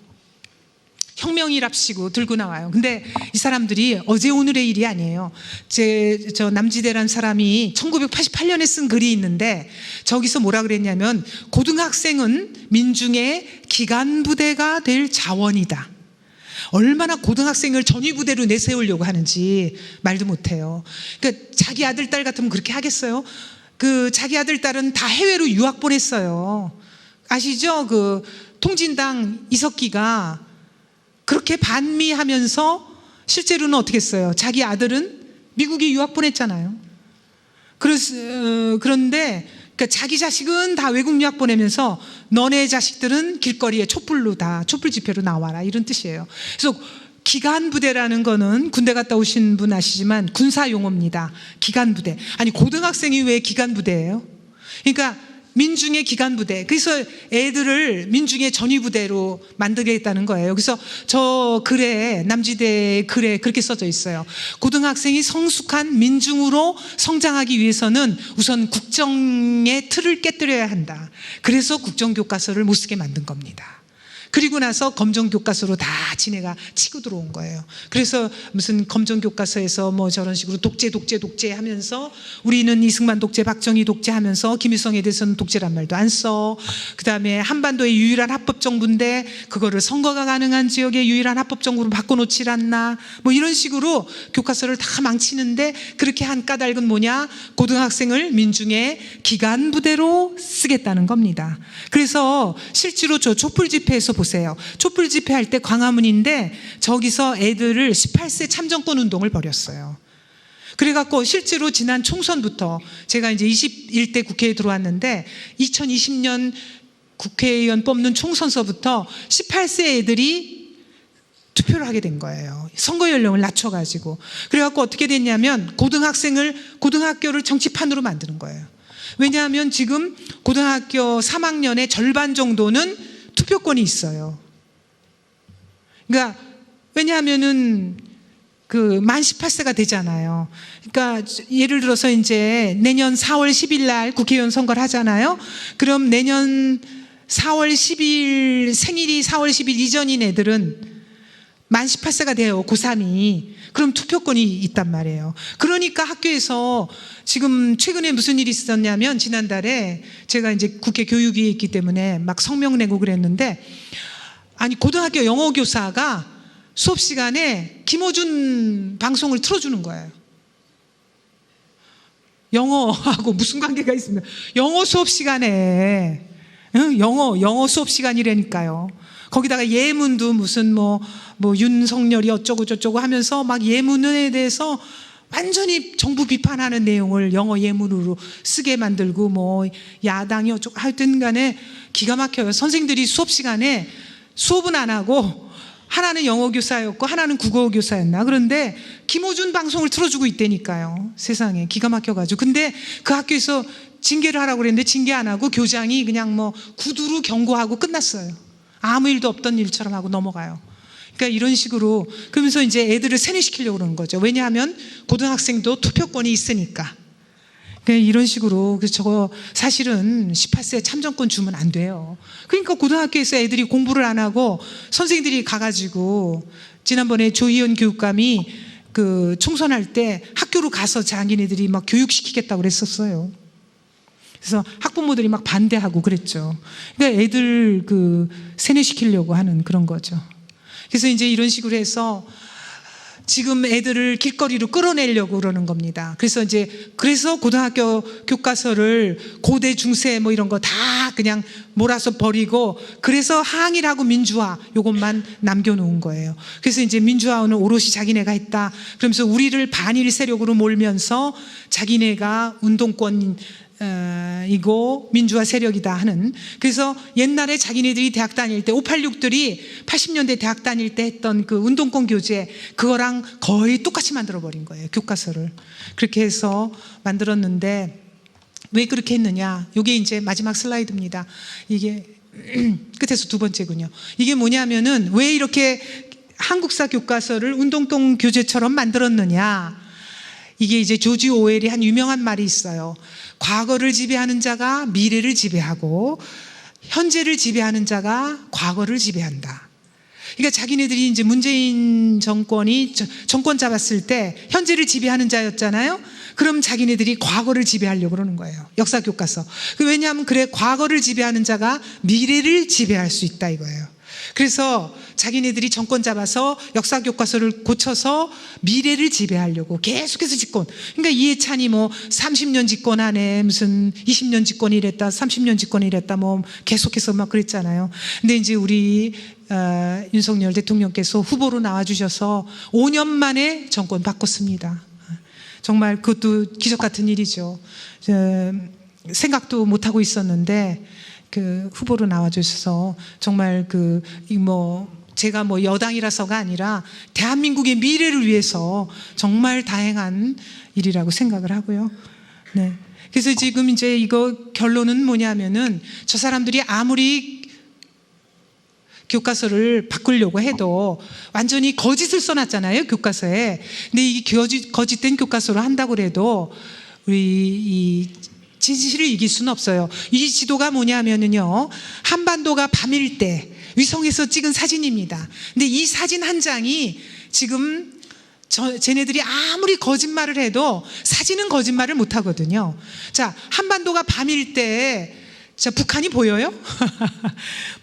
혁명이랍시고 들고 나와요. 근데 이 사람들이 어제 오늘의 일이 아니에요. 저 남지대라는 사람이 1988년에 쓴 글이 있는데 저기서 뭐라 그랬냐면, 고등학생은 민중의 기간부대가 될 자원이다. 얼마나 고등학생을 전위부대로 내세우려고 하는지 말도 못해요. 그러니까 자기 아들, 딸 같으면 그렇게 하겠어요? 자기 아들, 딸은 다 해외로 유학 보냈어요. 아시죠? 통진당 이석기가 그렇게 반미하면서 실제로는 어떻게 했어요? 자기 아들은 미국에 유학 보냈잖아요. 그런데 그러니까 자기 자식은 다 외국 유학 보내면서 너네 자식들은 길거리에 촛불 집회로 나와라 이런 뜻이에요. 그래서 기간부대라는 거는 군대 갔다 오신 분 아시지만 군사 용어입니다. 기간부대. 아니 고등학생이 왜 기간부대예요? 그러니까 민중의 기간부대. 그래서 애들을 민중의 전위부대로 만들겠다는 거예요. 그래서 저 글에, 남지대 글에 그렇게 써져 있어요. 고등학생이 성숙한 민중으로 성장하기 위해서는 우선 국정의 틀을 깨뜨려야 한다. 그래서 국정교과서를 못 쓰게 만든 겁니다. 그리고 나서 검정교과서로 다 지네가 치고 들어온 거예요. 그래서 무슨 검정교과서에서 뭐 저런 식으로 독재 하면서 우리는 이승만 독재, 박정희 독재 하면서 김일성에 대해서는 독재란 말도 안 써. 그 다음에 한반도의 유일한 합법정부인데 그거를 선거가 가능한 지역의 유일한 합법정부로 바꿔놓질 않나. 뭐 이런 식으로 교과서를 다 망치는데 그렇게 한 까닭은 뭐냐? 고등학생을 민중의 기간부대로 쓰겠다는 겁니다. 그래서 실제로 저 촛불 집회에서 보세요. 촛불 집회할 때 광화문인데 저기서 애들을 18세 참정권 운동을 벌였어요. 그래갖고 실제로 지난 총선부터 제가 이제 21대 국회에 들어왔는데 2020년 국회의원 뽑는 총선서부터 18세 애들이 투표를 하게 된 거예요. 선거 연령을 낮춰가지고. 그래갖고 어떻게 됐냐면 고등학교를 정치판으로 만드는 거예요. 왜냐하면 지금 고등학교 3학년의 절반 정도는 투표권이 있어요. 그러니까 왜냐하면은 만 18세가 되잖아요. 그러니까 예를 들어서 이제 내년 4월 10일 날 국회의원 선거를 하잖아요. 그럼 내년 4월 10일 생일이 4월 10일 이전인 애들은 만 18세가 돼요. 고3이. 그럼 투표권이 있단 말이에요. 그러니까 학교에서 지금 최근에 무슨 일이 있었냐면 지난달에 제가 이제 국회 교육위에 있기 때문에 막 성명 내고 그랬는데 아니 고등학교 영어 교사가 수업 시간에 김어준 방송을 틀어주는 거예요. 영어하고 무슨 관계가 있습니까? 영어 수업 시간에 영어 수업 시간이라니까요. 거기다가 예문도 무슨 뭐 윤석열이 어쩌고 저쩌고 하면서 막 예문에 대해서 완전히 정부 비판하는 내용을 영어 예문으로 쓰게 만들고 뭐 야당이 어쩌고 하여튼 간에 기가 막혀요. 선생들이 수업 시간에 수업은 안 하고 하나는 영어 교사였고 하나는 국어 교사였나. 그런데 김어준 방송을 틀어주고 있다니까요. 세상에 기가 막혀가지고. 근데 그 학교에서 징계를 하라고 그랬는데 징계 안 하고 교장이 그냥 뭐 구두로 경고하고 끝났어요. 아무 일도 없던 일처럼 하고 넘어가요. 그러니까 이런 식으로 그러면서 이제 애들을 세뇌시키려고 그러는 거죠. 왜냐하면 고등학생도 투표권이 있으니까. 그러니까 이런 식으로 그래서 저거 사실은 18세 참정권 주면 안 돼요. 그러니까 고등학교에서 애들이 공부를 안 하고 선생님들이 가가지고 지난번에 조희연 교육감이 총선할 때 학교로 가서 자기네들이 막 교육시키겠다고 그랬었어요. 그래서 학부모들이 막 반대하고 그랬죠. 그러니까 애들 세뇌시키려고 하는 그런 거죠. 그래서 이제 이런 식으로 해서 지금 애들을 길거리로 끌어내려고 그러는 겁니다. 그래서 고등학교 교과서를 고대 중세 뭐 이런 거 다 그냥 몰아서 버리고 그래서 항일하고 민주화 요것만 남겨놓은 거예요. 그래서 이제 민주화는 오롯이 자기네가 했다. 그러면서 우리를 반일 세력으로 몰면서 자기네가 운동권 이고 민주화 세력이다 하는. 그래서 옛날에 자기네들이 대학 다닐 때 586들이 80년대 대학 다닐 때 했던 그 운동권 교재 그거랑 거의 똑같이 만들어버린 거예요. 교과서를 그렇게 해서 만들었는데 왜 그렇게 했느냐. 이게 이제 마지막 슬라이드입니다. 이게 끝에서 두 번째군요. 이게 뭐냐면은 왜 이렇게 한국사 교과서를 운동권 교재처럼 만들었느냐. 이게 이제 조지 오웰이 한 유명한 말이 있어요. 과거를 지배하는 자가 미래를 지배하고 현재를 지배하는 자가 과거를 지배한다. 그러니까 자기네들이 이제 문재인 정권이 정권 잡았을 때 현재를 지배하는 자였잖아요. 그럼 자기네들이 과거를 지배하려고 그러는 거예요. 역사 교과서. 왜냐하면 그래 과거를 지배하는 자가 미래를 지배할 수 있다 이거예요. 그래서 자기네들이 정권 잡아서 역사 교과서를 고쳐서 미래를 지배하려고 계속해서 집권. 그러니까 이해찬이 뭐 30년 집권하네, 무슨 20년 집권이랬다, 30년 집권이랬다, 뭐 계속해서 막 그랬잖아요. 근데 이제 우리 윤석열 대통령께서 후보로 나와주셔서 5년 만에 정권 바꿨습니다. 정말 그것도 기적 같은 일이죠. 생각도 못 하고 있었는데. 후보로 나와주셔서 정말 제가 뭐 여당이라서가 아니라 대한민국의 미래를 위해서 정말 다행한 일이라고 생각을 하고요. 네. 그래서 지금 이제 이거 결론은 뭐냐면은 저 사람들이 아무리 교과서를 바꾸려고 해도 완전히 거짓을 써놨잖아요, 교과서에. 근데 이 거짓된 교과서를 한다고 해도 우리 진실을 이길 수는 없어요. 이 지도가 뭐냐면요, 한반도가 밤일 때 위성에서 찍은 사진입니다. 근데 이 사진 한 장이 지금 쟤네들이 아무리 거짓말을 해도 사진은 거짓말을 못 하거든요. 자, 한반도가 밤일 때 자, 북한이 보여요?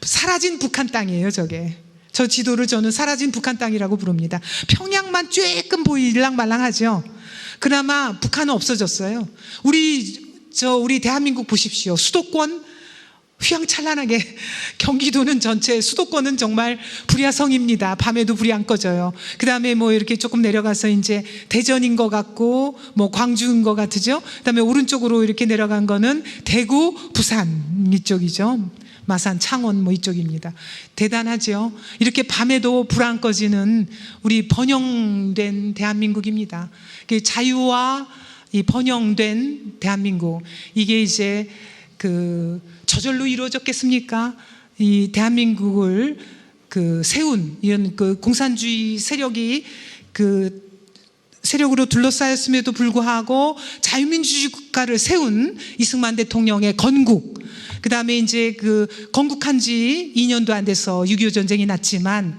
사라진 북한 땅이에요, 저게. 저 지도를 저는 사라진 북한 땅이라고 부릅니다. 평양만 쬐끔 보일랑 말랑하죠. 그나마 북한은 없어졌어요. 우리 대한민국 보십시오. 수도권 휘황찬란하게, 경기도는 전체, 수도권은 정말 불야성입니다. 밤에도 불이 안 꺼져요. 그 다음에 뭐 이렇게 조금 내려가서 이제 대전인 것 같고, 뭐 광주인 것 같으죠. 그 다음에 오른쪽으로 이렇게 내려간 거는 대구, 부산 이쪽이죠. 마산, 창원 뭐 이쪽입니다. 대단하죠. 이렇게 밤에도 불 안 꺼지는 우리 번영된 대한민국입니다. 자유와 이 번영된 대한민국. 이게 이제 저절로 이루어졌겠습니까? 이 대한민국을 세운 이런 공산주의 세력이 세력으로 둘러싸였음에도 불구하고 자유민주주의 국가를 세운 이승만 대통령의 건국. 그 다음에 이제 건국한 지 2년도 안 돼서 6.25 전쟁이 났지만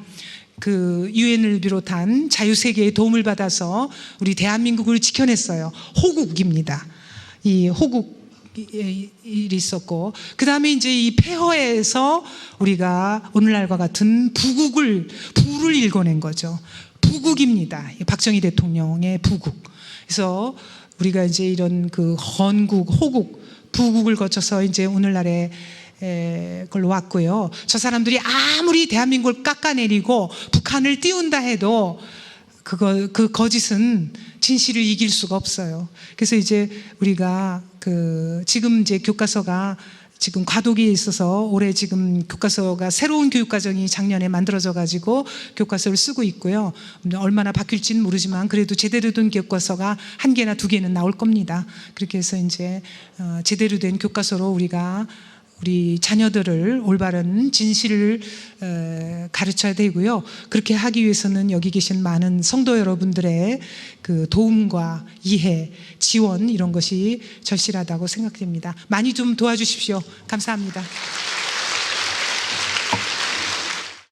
유엔을 비롯한 자유세계의 도움을 받아서 우리 대한민국을 지켜냈어요. 호국입니다. 이 호국 일이 있었고, 그 다음에 이제 이 폐허에서 우리가 오늘날과 같은 부를 일궈낸 거죠. 부국입니다. 박정희 대통령의 부국. 그래서 우리가 이제 이런 헌국, 호국, 부국을 거쳐서 이제 오늘날에 걸로 왔고요. 저 사람들이 아무리 대한민국을 깎아내리고 북한을 띄운다 해도 그 거짓은 진실을 이길 수가 없어요. 그래서 이제 우리가 지금 이제 교과서가 지금 과도기에 있어서 올해 지금 교과서가 새로운 교육과정이 작년에 만들어져 가지고 교과서를 쓰고 있고요. 얼마나 바뀔지는 모르지만 그래도 제대로 된 교과서가 1개나 2개는 나올 겁니다. 그렇게 해서 이제 제대로 된 교과서로 우리가 우리 자녀들을 올바른 진실을 가르쳐야 되고요. 그렇게 하기 위해서는 여기 계신 많은 성도 여러분들의 도움과 이해, 지원 이런 것이 절실하다고 생각됩니다. 많이 좀 도와주십시오. 감사합니다.